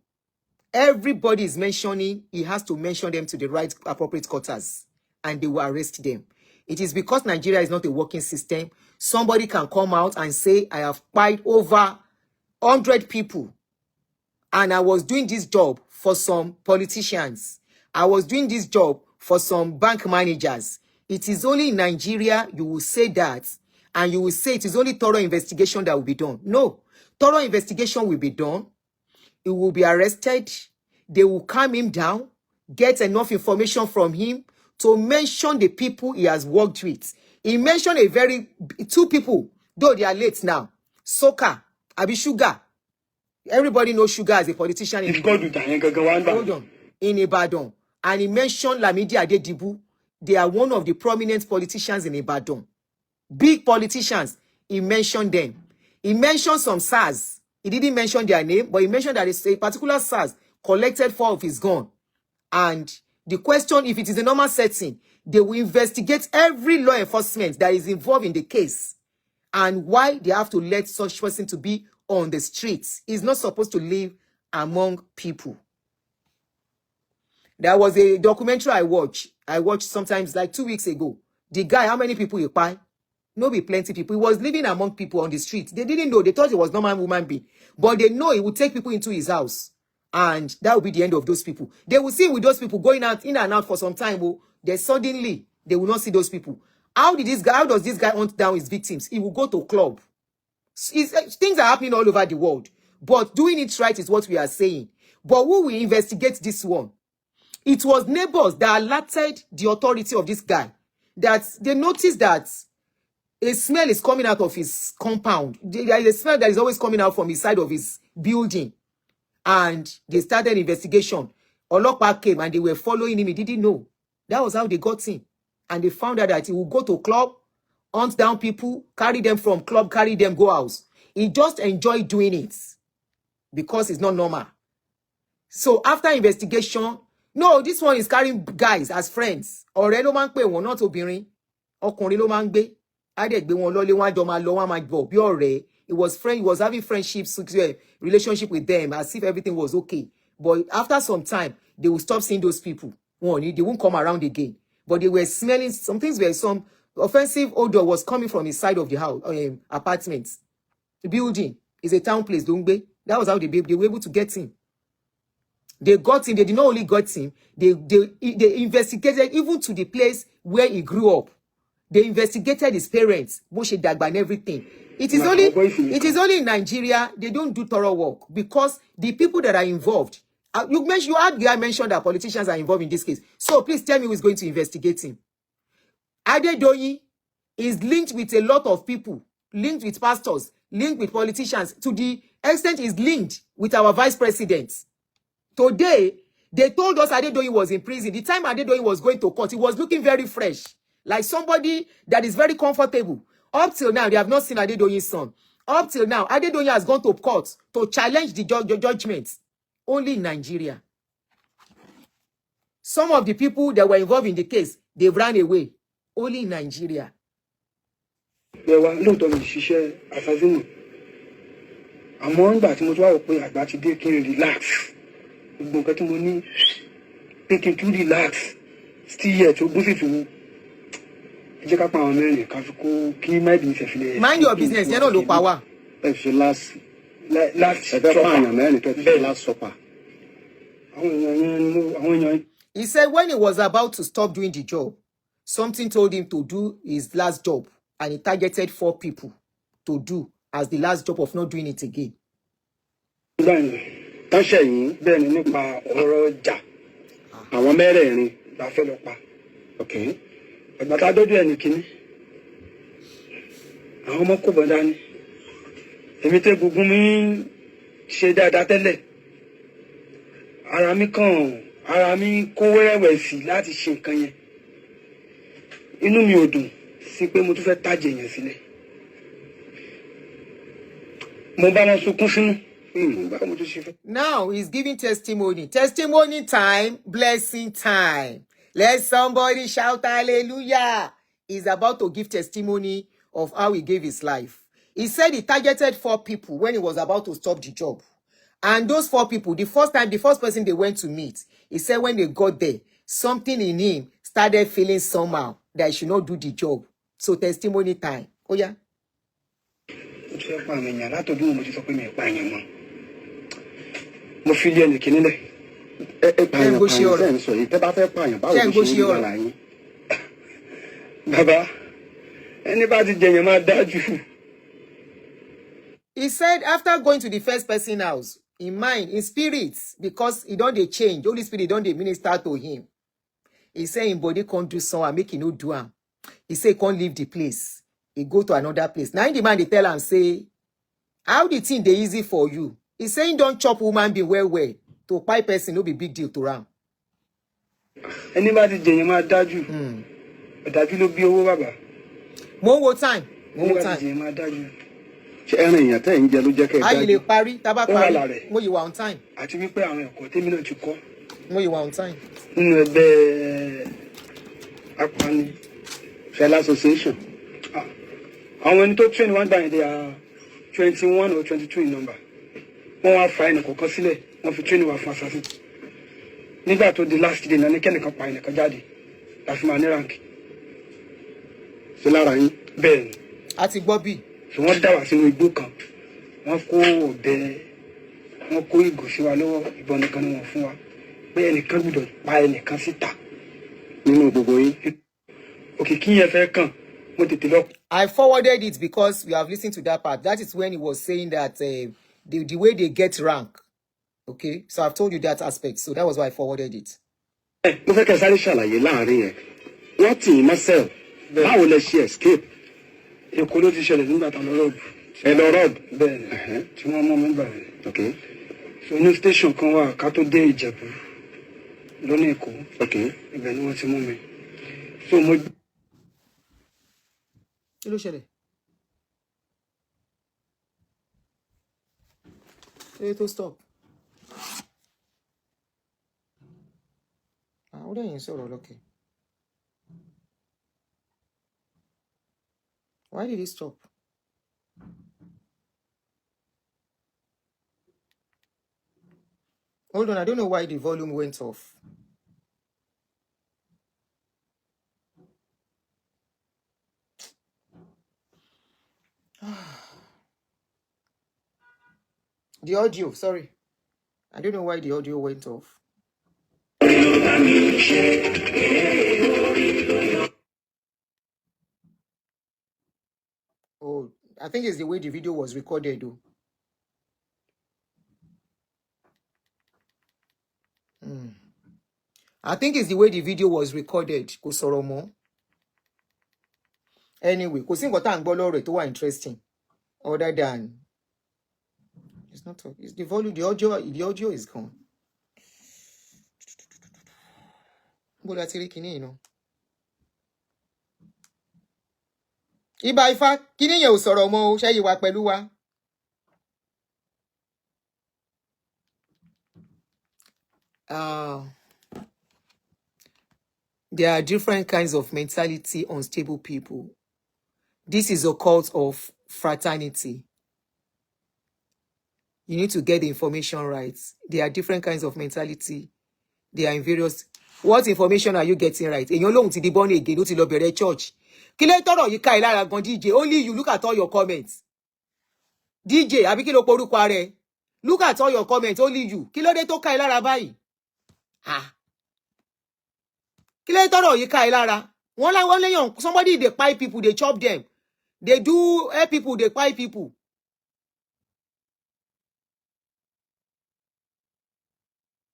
Everybody is mentioning, he has to mention them to the right appropriate quarters, and they will arrest them. It is because Nigeria is not a working system. Somebody can come out and say, I have fight over 100 people. And I was doing this job for some politicians. I was doing this job for some bank managers. It is only in Nigeria you will say that, and you will say it is only thorough investigation that will be done. No, thorough investigation will be done. He will be arrested. They will calm him down, get enough information from him to mention the people he has worked with. He mentioned two people, though they are late now. Soka, Abi Sugar. Everybody knows Sugar as a politician in Ibadan. And he mentioned Lamidi Adedibu. They are one of the prominent politicians in Ibadan. Big politicians. He mentioned them. He mentioned some SARS. He didn't mention their name, but he mentioned that a particular SARS collected 4 of his guns. And the question, if it is a normal setting, they will investigate every law enforcement that is involved in the case. And why they have to let such person to be on the streets. He's not supposed to live among people. There was a documentary I watched sometimes like 2 weeks ago. The guy, how many people he buy? No, be plenty people. He was living among people on the street. They didn't know. They thought he was normal human being. But they know he would take people into his house. And that would be the end of those people. They will see with those people going out in and out for some time. Oh, then suddenly they will not see those people. How does this guy hunt down his victims? He will go to a club. Things are happening all over the world. But doing it right is what we are saying. But who will investigate this one? It was neighbors that alerted the authority of this guy. That they noticed that a smell is coming out of his compound. There is a smell that is always coming out from the side of his building. And they started investigation. Olopa came and they were following him. He didn't know. That was how they got him. And they found out that he would go to club, hunt down people, carry them from club, carry them, go house. He just enjoyed doing it because it's not normal. So after investigation, no, this one is carrying guys as friends. Ọ̀rẹ́ ló máa ń pè wọ́n, not obìnrin. Ọkùnrin ló máa ń gbé. Á dẹ̀ gbé wọn lọ́lé, wọ́n á jọ máa lọ, wọ́n á máa bọ̀ bí ọ̀rẹ́. He was having friendships, relationship with them as if everything was okay. But after some time, they will stop seeing those people. They won't come around again. But they were smelling, some offensive odor was coming from the side of the house, apartments. The building is a town place, don't they? That was how they were able to get him. They got him. They did not only got him, they investigated even to the place where he grew up. They investigated his parents, Moshe Dagba and everything. It is only in Nigeria they don't do thorough work because the people that are involved. You mentioned that politicians are involved in this case. So please tell me who is going to investigate him. Adedoyin is linked with a lot of people, linked with pastors, linked with politicians, to the extent is linked with our vice president. Today, they told us Adedoyin was in prison. The time Adedoyin was going to court, he was looking very fresh, like somebody that is very comfortable. Up till now, they have not seen Adedoyin's son. Up till now, Adedoyin has gone to court to challenge the judgment. Only in Nigeria. Some of the people that were involved in the case, they ran away. Only in Nigeria. There were no to ṣiṣẹ́ assassin. Àmọ́ nígbà tí mo tún wá rò pé àgbà ti dé kí n relax. Gbogbo nǹkan tí mo ní pé kí n tún relax. Still yet to boost it to me. Ẹ jẹ́ ká pa àwọn mẹ́rin ká fi kó kí my business fi lè. Mind your business, yẹn náà ló pa wá. Ẹ fi last supper. He said when he was about to stop doing the job, something told him to do his last job, and he targeted 4 people to do as the last job of not doing it again. tán ṣẹ̀yìn. bẹ́ẹ̀ ni nípa ọ̀rọ̀ ọjà Àwọn mẹ́rẹ̀ẹ̀rin. la fẹ́ lọ pa. Okay. Ìgbà tá a dọ́dọ̀ ẹnì kínní àwọn ọmọ kò bọ̀ dání èmi tẹ́ gungun mi ṣe dáadáa tẹ́lẹ̀ ara mi kó wẹ́rẹ́wẹ̀sì láti ṣe nǹkan yẹn inú mi ò dùn sí pé mo tún fẹ́ tàjẹ̀ yẹn sílẹ̀ mo bá wọn sunkún sínú báwo mo tún ṣe fẹ́. Now he's giving testimony. Testimony time, blessing time. Let somebody shout hallelujah. He's about to give testimony of how he gave his life. He said he targeted 4 people when he was about to stop the job. And those 4 people, the first person they went to meet, he said when they got there, something in him started feeling somehow that he should not do the job. So testimony time. Oh yeah. mo ti fẹ́ pa àwọn èèyàn látọ̀dún mo ti sọ pé mi ò pa èèyàn mọ́ mo fi lé ẹnì kínní lẹ̀. Pààyàn sẹ́ ń sọ yìí tẹ́ bá fẹ́ pààyàn báwo ló ṣe ń gbà láyé. Bàbá ẹni bá ti jẹyàn máa dájú. He said after going to the first person house, in mind, in spirit, because he don't dey change, Holy Spirit don't dey minister to him. He said him body can't do something, make he no do am. He say he can't leave the place. He go to another place. Now in the man they tell him say, how the thing dey easy for you? He saying don't chop woman be well. To buy person no be big deal to am. Ẹni bá ti jẹyàn máa dájú. Ọ̀dájú ló bí owó bàbá. Mo wo time. Ẹni bá ti jẹyàn máa dájú. Ṣé ẹran èèyàn tẹ́ ń jẹ ló jẹ́ kẹ́ ẹ dájú? Ayi lè parí, tá bá parí. Mo yìí wà on time. Àti wípé àwọn ẹ̀kọ́ tèmi náà ti kọ́. Mo yìí wà on time. Nínú ẹgbẹ́ apani. Fẹ́lá association. Àwọn ẹni tó train wọ́n gbà yẹn they are 21 or 22 in number. Wọ́n wá fa ẹnì kọ̀ọ̀kan sílẹ̀, wọ́n fi training wá fún assassin. Nígbà tó di last day náà ní kẹ́nìkan pa ẹnìkan jáde láti máa ní rank. Ṣé lára yín? Bẹ́ẹ̀ ni. A ti gbọ́ bí. So wọ́n dá wa sínú igbó kan. Wọ́n kó ọ̀bẹ, wọ́n kó ìgò sí wa lọ́wọ́, ìbọn nìkan ni wọ́n fún wa. Pé ẹnìkan gbọ́dọ̀ pa ẹnìkan síta. Nínú gbogbo yín. Òkìkí yẹn fẹ́ kàn, mo tètè lọ. I forwarded it because we have listened to that part. That is when he was saying that the way they get rank. Okay, so I've told you that aspect. So that was why I forwarded it. Mo fẹ́ kẹ́ sáré ṣàlàyé láàrin yẹn. Wọ́n tì í mọ́ cell. Báwo lẹ ṣe escape? Èkó ló ti ṣẹlẹ̀ nígbà tán lọ rọ́ọ̀bù. Ẹ lọ rọ́ọ̀bù? Bẹ́ẹ̀ ni, tí wọ́n mú mi gbà rẹ̀. Okay. So ní station kan wà ká tó dé Ìjẹ̀bú lọ́nà Èkó. Okay. Ibẹ̀ ni wọ́n ti mú mi. So mo. Kí ló ṣẹlẹ̀? Ṣé tó stop? Ó dẹ̀ yín sọ̀rọ̀ lókè. Why did he stop? Hold on, I don't know why the volume went off. The audio, sorry. I don't know why the audio went off. Oh, I think it's the way the video was recorded, though. I think it's the way the video was recorded. Kò sọ̀rọ̀ mọ́. Anyway, kò sí nǹkan tá à ń gbọ́ lọ́rọ̀ tó wà interesting. Other than it's not. It's the volume. The audio is gone. Bó la ti rí kíní yìí náà. Ìbà Ifá, kíní yẹn ò sọ̀rọ̀ mọ́ o, ṣé yìí wà pẹ̀lú wa? There are different kinds of mentality unstable people. This is a cult of fraternity. You need to get the information right. There are different kinds of mentality. They are in various. What information are you getting right? Èèyàn lóhùn ti di born again, ó ti lọ bẹ̀rẹ̀ church. Kí ló tọrọ yìí ká ẹ lára gan DJ? Only you look at all your comments. DJ, àbí kí ló porúkọ rẹ̀? Look at all your comments, only you. Kí ló dé tó ká ẹ lára báyìí? Kí ló tọrọ yìí ká ẹ lára? Wọ́n láwọn léyàn, somebody they kpai people, they chop them. They do help people, they kpai people.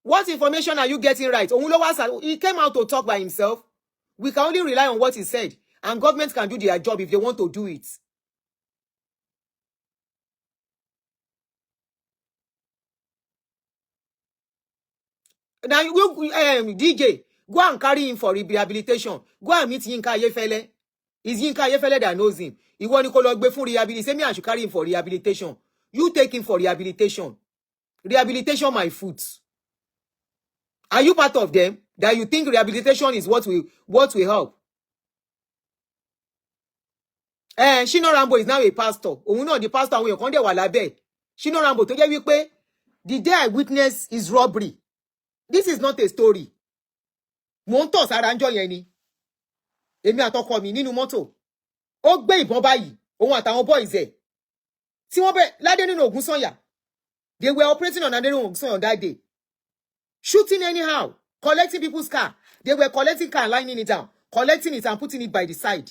What information are you getting right? He came out to talk by himself. We can only rely on what he said. And government can do their job if they want to do it. Now, DJ, go and carry him for rehabilitation. Go and meet Yinka Ayefele. It's Yinka Ayefele that knows him. He want to call for rehabilitation. Say me I should carry him for rehabilitation. You take him for rehabilitation. Rehabilitation my foot. Are you part of them? That you think rehabilitation is what will help? Shino Rambo is now a pastor. Òun náà the pastor àwọn èèyàn kan dẹ̀ wà lábẹ́. Shino Rambo tó jẹ́ wípé the day I witness is robbery. This is not a story. Mo ń tọ̀ sára ńjọ́ yẹn ni. Èmi àtọkọ mi nínú mọ́tò. Ó gbé ìbọn báyìí. Òun àtàwọn boys ẹ̀. Tí wọ́n bẹ̀ ládé nínú Ògúnsànyà. They were operating on Adé nínú Ògúnsànyà that day. Shooting anyhow. Collecting people's car. They were collecting car and lining it down. Collecting it and putting it by the side.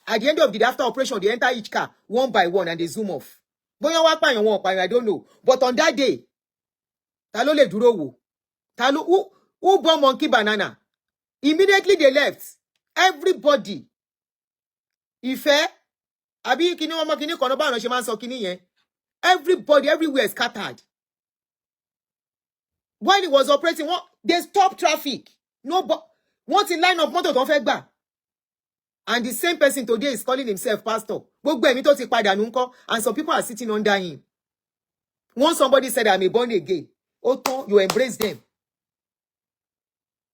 At the end of the day, after operation, they enter each car one by one and they zoom off. I don't know. But on that day, Talo le duro wo. Talo who born monkey banana. Immediately they left. Everybody. Ife. Abi kini won mo kini kono ba no se man so kini yen. Everybody everywhere scattered. While he was operating, they stopped traffic. No, but what's in line of motor don't fẹ́ gbà. And the same person today is calling himself pastor. And some people are sitting under him. Once somebody said, I'm a born again. Oton, you embrace them.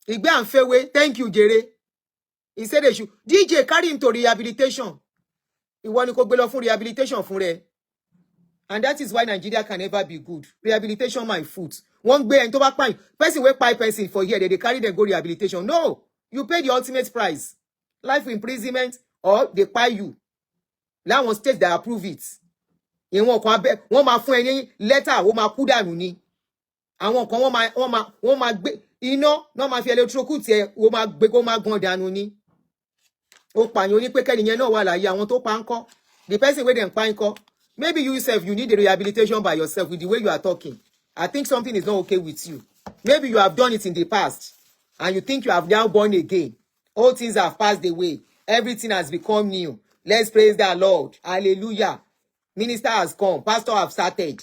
Igbe and Fewe, thank you, Jere. He said they should. DJ, carry him to rehabilitation. He want to go for rehabilitation for re. And that is why Nigeria can never be good. Rehabilitation, my foot. One way and to back pine. Person will buy person for here. They carry them go rehabilitation. No, you pay the ultimate price. Life imprisonment or they pay you. Now one state that approve it. You want one ma fún ẹni letter wo ma kú dànù ni. Àwọn kan wọ́n ma gbé iná no ma fi electrocute ẹ wo ma gbé kó ma gan dànù ni. Ó pààyàn ní pé kẹ́niyẹn náà wà láyé àwọn tó pa ńkọ́. The person wey dem pa ńkọ́. Maybe you yourself you need the rehabilitation by yourself with the way you are talking. I think something is not okay with you. Maybe you have done it in the past and you think you have now born again. All things have passed away. Everything has become new. Let's praise the Lord. Hallelujah. Minister has come. Pastor have started.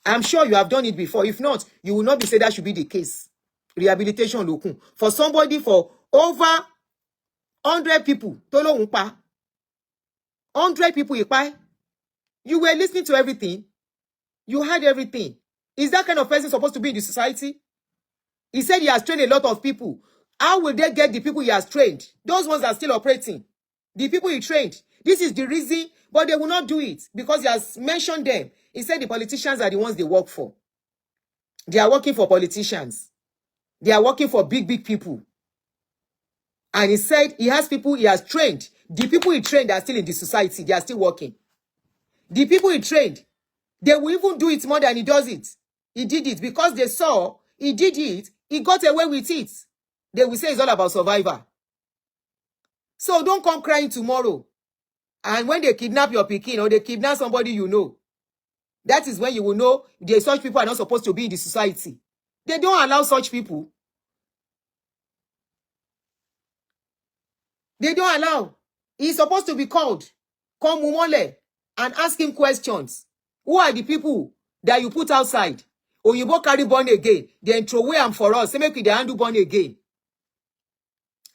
I'm sure you have done it before. If not, you will not be said that should be the case. Rehabilitation lokun. For somebody for over 100 people. 100 people ipa. You were listening to everything. You heard everything. Is that kind of person supposed to be in the society? He said he has trained a lot of people. How will they get the people he has trained? Those ones are still operating. The people he trained. This is the reason, but they will not do it because he has mentioned them. He said the politicians are the ones they work for. They are working for politicians. They are working for big people. And he said he has people he has trained. The people he trained are still in the society. They are still working. The people he trained, they will even do it more than he does it. He did it because they saw he did it. He got away with it. They will say it's all about survivor. So don't come crying tomorrow. And when they kidnap your pikin or they kidnap somebody you know, that is when you will know such people are not supposed to be in the society. They don't allow such people. They don't allow. He's supposed to be called. Come Mumole and ask him questions. Who are the people that you put outside? Or you both carry born again. Then throw away them for us. Say make we the handle born again.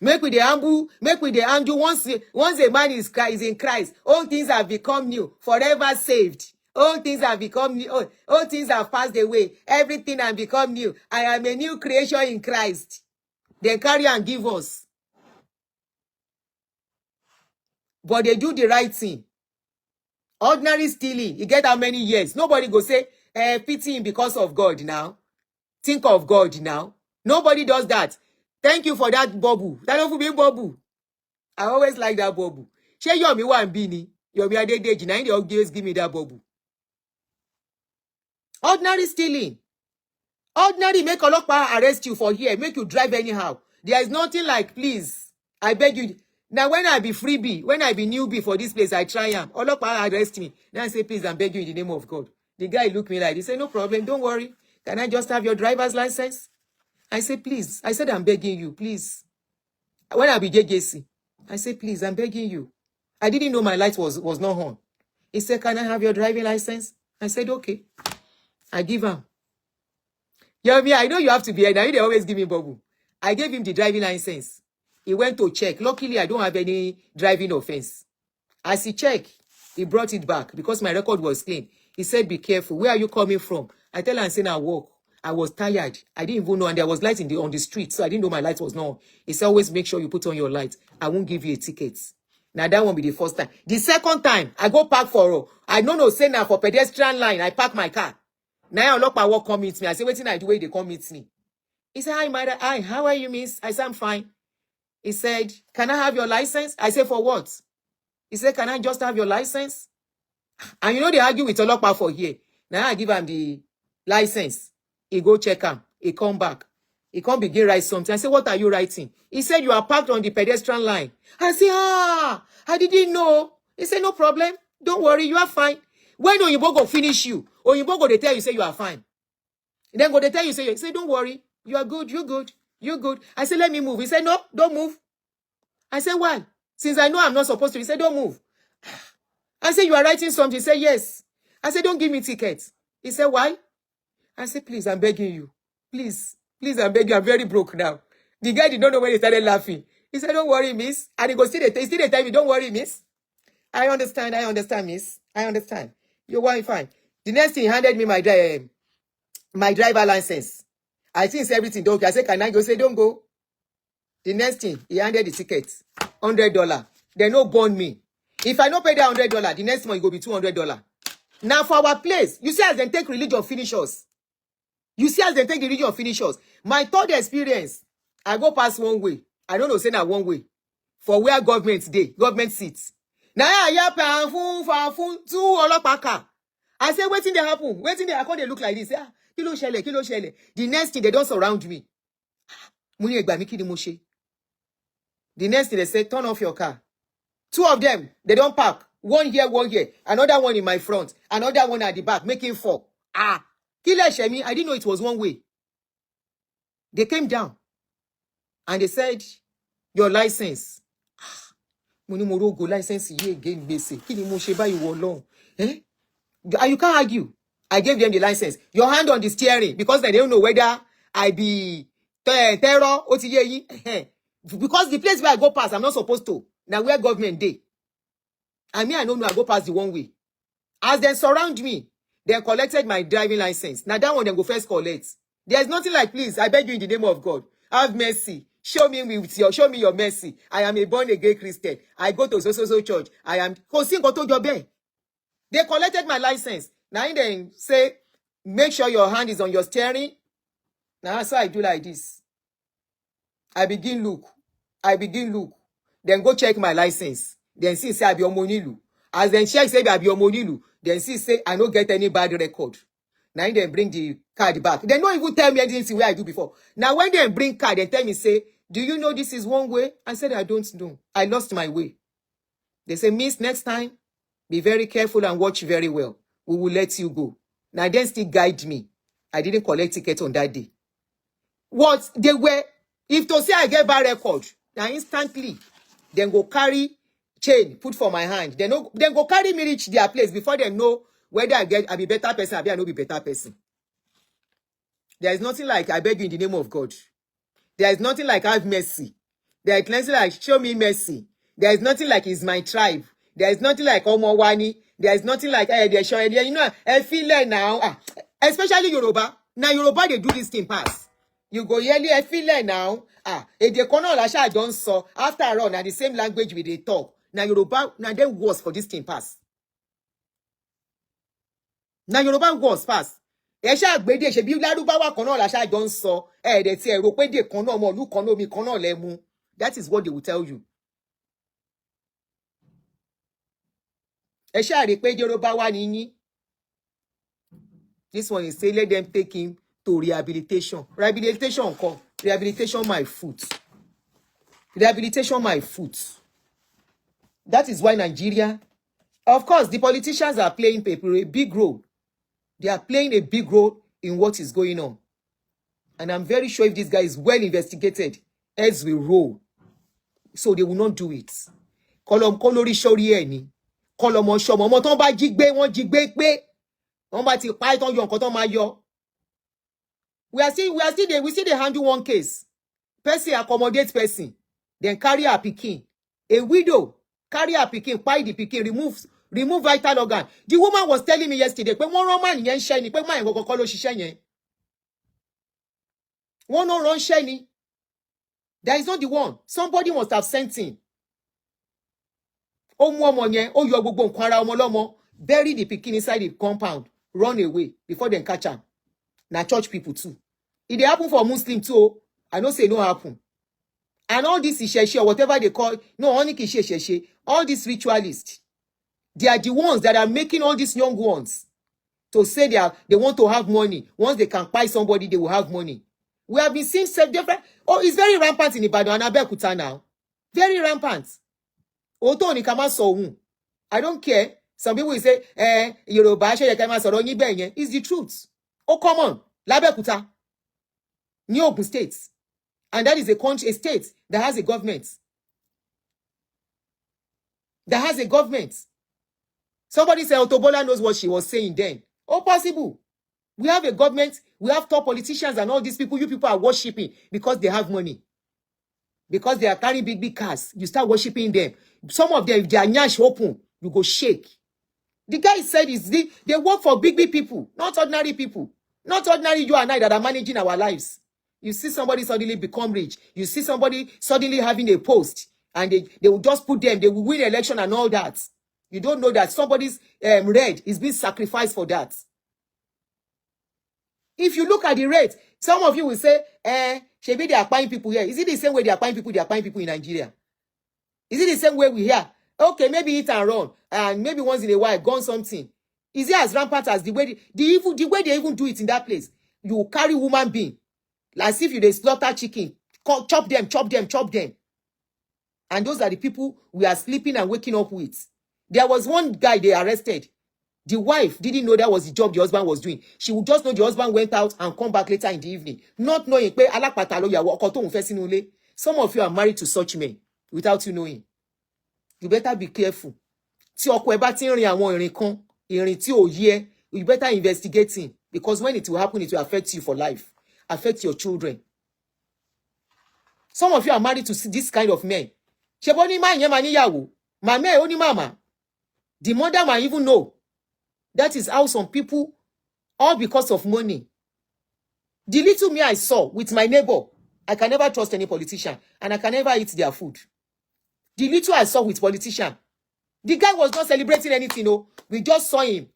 Make with the handle once a man is in Christ, all things have become new, forever saved. All things have become new, all things have passed away, everything has become new. I am a new creation in Christ. They carry and give us. But they do the right thing. Ordinary stealing, you get how many years? Nobody go say, pity him because of God now. Think of God now. Nobody does that. Thank you for that bubble. That don't be bubble. I always like that bubble. Share Yomi one bini. Yomi Adedeji. Now they always give me that bubble. Ordinary stealing. Ordinary make a lot arrest you for here. Make you drive anyhow. There is nothing like, please. I beg you. Now when I be freebie, when I be newbie for this place, I try am. Olokpa arrest me. Then I say, please, I beg you in the name of God. The guy look me like, he say, no problem. Don't worry. Can I just have your driver's license? I said, please. I said, I'm begging you, please. When I be JJC, I said, please, I'm begging you. I didn't know my light was not on. He said, can I have your driving license? I said, okay. I give him. Yeah, me, I know you have to be here. Now they always give me bubble. I gave him the driving license. He went to check. Luckily, I don't have any driving offense. As he checked, he brought it back because my record was clean. He said, be careful. Where are you coming from? I tell him, I'm saying I walk. I was tired. I didn't even know. And there was light on the street. So I didn't know my light was not on. He said, always make sure you put on your light. I won't give you a ticket. Now that won't be the first time. The second time, I go park for, I don't know, say now for pedestrian line, I park my car. Now I unlock my work, come meet me. I say, waiting, I do wait, they come meet me. He said, hi, mother. Hi, how are you, miss? I said, I'm fine. He said, can I have your license? I said, for what? He said, can I just have your license? And you know they argue with Olokpa for here. Now I give him the license. He go check him. He come back. He come begin write something. I say, what are you writing? He said, you are parked on the pedestrian line. I say, I didn't know. He said, no problem. Don't worry, you are fine. When Oyinbo go finish you, Oyinbo go they tell you, say you are fine. Then go they tell you, say, don't worry. You are good, you're good, you're good. I said, let me move. He said, no, don't move. I said, why? Since I know I'm not supposed to. He said, don't move. I said, you are writing something. He said, yes. I said, don't give me tickets. He said, why? I said, please, I'm begging you. Please, please, I'm begging you. I'm very broke now. The guy did not know when he started laughing. He said, don't worry, miss. And he goes, still they tell me, don't worry, miss. I understand, miss. I understand. You're fine. The next thing, he handed me my driver license. I think it's everything. Okay. I said, can I go? Say, don't go. The next thing, he handed the ticket. $100. They no bond me. If I no pay that $100, the next month it go be $200. Now for our place, you see as they take religion finish us. You see as they take the religion finish us. My third experience, I go past one way. I don't know, say that one way. For where government seats. Now I pay two olopaka. I say, waiting they happen. Waiting they happen, they look like this. Kilo shele. The next thing, they don't surround me. The next thing, they say, turn off your car. Two of them, they don't park. One here. Another one in my front. Another one at the back, making four. Kile Shemi, I didn't know it was one way. They came down. And they said, your license. Morogo license here again, basic. And you can't argue. I gave them the license. Your hand on the steering, because they don't know whether I be terror, because the place where I go past, I'm not supposed to. Now where government day. I mean, I don't know, I go past the one way. As they surround me, they collected my driving license. Now that one, they go first collect. There's nothing like, please, I beg you in the name of God, have mercy. Show me your mercy. I am a born again Christian. I go to so church. I am. They collected my license. Now they say, make sure your hand is on your steering. Now so I do like this. I begin look. Then go check my license. Then see say I be Omonilu. As then check say I be Omonilu. Then see say I don't get any bad record. Now they bring the card back. They don't even tell me anything where I do before. Now when they bring card, they tell me say, do you know this is one way? I said I don't know. I lost my way. They say, miss, next time, be very careful and watch very well. We will let you go. Now then still guide me. I didn't collect ticket on that day. What they were, if to say I get bad record, now instantly, then go carry chain, put for my hand. Then go carry me reach their place before they know whether I be better person, I no be better person. There is nothing like I beg you in the name of God. There is nothing like have mercy. There is nothing like show me mercy. There is nothing like is my tribe. There is nothing like Omowani. There is nothing like you know, I feel like now, especially Yoruba. Now Yoruba they do this thing pass. You go yearly, I feel like now, if the corner lasha don't saw after all, now the same language we they talk. Now Yoruba, now they worse for this thing pass. Now Yoruba worse pass. Esha gbede se bi Larubawa kan na lasha don so de ti ero pe de kan na mo lu kan na mi kan na le mu. That is what they will tell you. Esha re pe Yorubawa ni yin. This one is say let them take him to rehabilitation. Rehabilitation come. Rehabilitation my foot. Rehabilitation my foot. That is why Nigeria, of course, the politicians are playing a big role. They are playing a big role in what is going on. And I'm very sure if this guy is well investigated, heads will roll. So they will not do it. Kolori shori eni. Kolomo shomo. Ọmọ ton bá jí gbé, wọ́n jí gbé pé. Wọ́n bá ti pa iton yo nǹkan ton máa yọ. We still they handle one case. Person accommodate person. Then carry her pikin. A widow carry her pikin, pie the pikin, remove vital organ. The woman was telling me yesterday, pé wọ́n rán man yẹn ṣẹ́ ni, pé man yẹn kọ́kọ́ ló ṣiṣẹ́ yẹn. Wọ́n no rán ṣẹ́ ni. That is not the one. Somebody must have sent him. Ó mú ọmọ yẹn, ó yọ gbogbo nǹkan ara ọmọ lọ́mọ, bury the pikin inside the compound, run away before they catch am. Na church people too. It dey happen for Muslim too. I know say no happen. And all this isheshe or whatever they call, no, only isheshe, all these ritualists, they are the ones that are making all these young ones to say they want to have money. Once they can buy somebody, they will have money. We have been seeing self-different. Oh, it's very rampant in Ibadan and Abeokuta now. Very rampant. Oto ni kama so. I don't care. Some people will say, Yoruba, it's the truth. Oh, come on. L'Abeokuta. New Ogun State. And that is a state that has a government. That has a government. Somebody said Otobola knows what she was saying then. Oh, possible. We have a government, we have top politicians and all these people, you people are worshipping because they have money. Because they are carrying big cars. You start worshipping them. Some of them, if they are nyash open, you go shake. The guy said they work for big people, not ordinary people. Not ordinary you and I that are managing our lives. You see somebody suddenly become rich. You see somebody suddenly having a post. And they will just put them, they will win election and all that. You don't know that somebody's red is being sacrificed for that. If you look at the rate, some of you will say, maybe they are buying people here. Is it the same way they are buying people in Nigeria? Is it the same way we hear? Okay, maybe eat and run, and maybe once in a while, gone something. Is it as rampant as the way they even do it in that place? You carry human being, as if they slaughter chicken, chop them. And those are the people we are sleeping and waking up with. There was one guy they arrested. The wife didn't know that was the job the husband was doing. She would just know the husband went out and come back later in the evening. Not knowing. Some of you are married to such men without you knowing. You better be careful. You better investigate him. Because when it will happen, it will affect you for life. Affect your children. Some of you are married to this kind of men. The mother might even know. That is how some people, all because of money. The little me I saw with my neighbor, I can never trust any politician, and I can never eat their food. The little I saw with politician, the guy was not celebrating anything, no. We just saw him.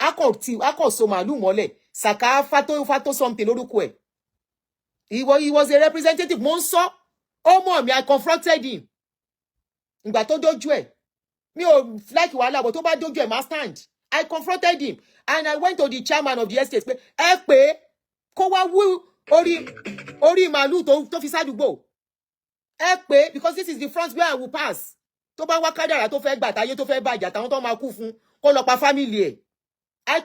Something. He was a representative. Monso. Oh, mommy, I confronted him. Me like wala, but over dojo must stand. I confronted him and I went to the chairman of the estate. Because this is the front where I will pass. I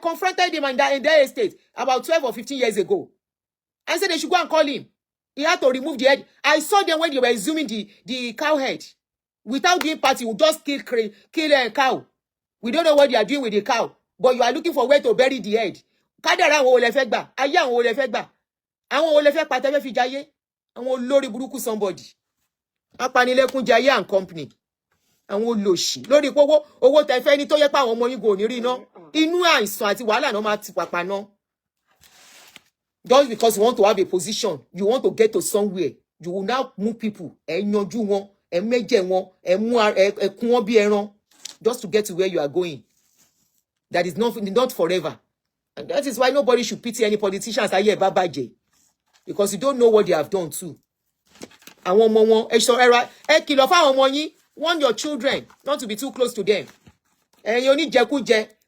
confronted him in their estate about 12 or 15 years ago. I said they should go and call him. He had to remove the head. I saw them when they were exhuming the cow head. Without being party, we just kill a cow. We don't know what they are doing with the cow. But you are looking for where to bury the head. Kadara wo le fẹ́ gbà. Ayé àwọn wo le fẹ́ gbà. Àwọn wo le fẹ́ pa tẹ́fẹ́ fi jayé. Àwọn olórí burúkú somebody. Apanilẹ́kún Jayé and company. Àwọn olóṣì. Lórí owó tẹ́fẹ́ ní tó yẹ pa àwọn ọmọ yín go ní rí ná. Inú àìsàn àti wàhálà náà máa ti pàpà ná. Just because you want to have a position, you want to get to somewhere, you will now move people. Yanjú wọn, méje wọn, kún wọn bí ẹran. Just to get to where you are going. That is not forever. And that is why nobody should pity any politicians. Because you don't know what they have done too. Warn your children not to be too close to them. You need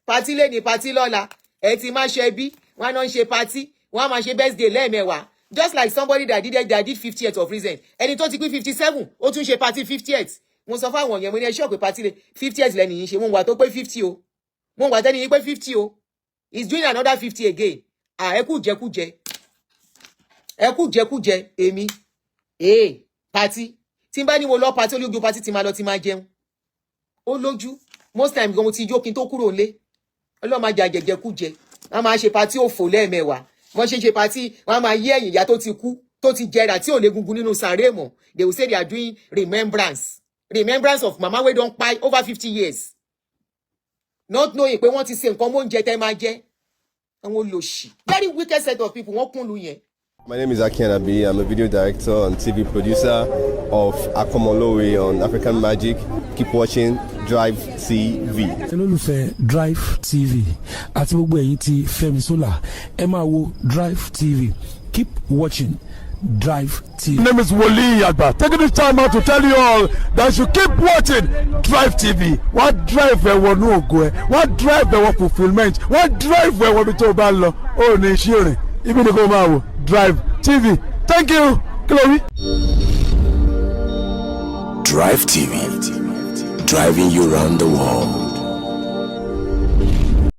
party lady, party lola. Eti ma shebi, one on she party, one man she birthday lemewa. Just like somebody that did 50th of reason. And it took 57. O tún ṣe party 50th. Mo sọ fáwọn yẹn mo ní ẹ ṣọ́ pé party le 50th lẹ́ni yín ṣe mo wà tó pé 50 o. Mo wà tẹ́ni yín pé 50 o. He's doing another 50 again. Ẹ kú jẹ. ẹ kú jẹ èmi party tí n bá ní mo lọ party olójú party tí máa lọ tí máa jẹun ó lójú most time gan mo ti jó kí n tó kúrò nílé ọlọ́run máa jà jẹjẹkújẹ wọ́n máa ṣe party òfò lẹ́ẹ̀mẹwàá wọ́n ṣe party wọ́n máa yí ẹ̀yìn ìyá tó ti kú tó ti jẹrà tí ò lè gungun nínú sàréè mọ́ they will say they are doing remembrance of mama wey don kpai over 50 years not knowing pé wọ́n ti ṣe nǹkan mọ́ oúnjẹ tẹ́ máa jẹ àwọn olòṣì very wicked set of people wọ́n kúnlu yẹn. My name is Aki Anabi. I'm a video director and TV producer of Akomolowe on African Magic. Keep watching Drivetv. olólùfẹ́ Drivetv àti gbogbo ẹ̀yin tí Fẹ́mi Sola ẹ máa wo Drivetv. Keep watching Drivetv. My name is Wole Agba. Taking this time out to tell you all that you keep watching Drivetv. What drive ẹ̀wọ̀ ní ògo ẹ̀? What drive ẹ̀wọ̀ fulfilment? What drive ẹ̀wọ̀ bí tó bá lọ? Ó ní iṣẹ́ rẹ̀. Ibi ni kò máa wò Drivetv. Thank you, Chloe. Drivetv, driving you around the world.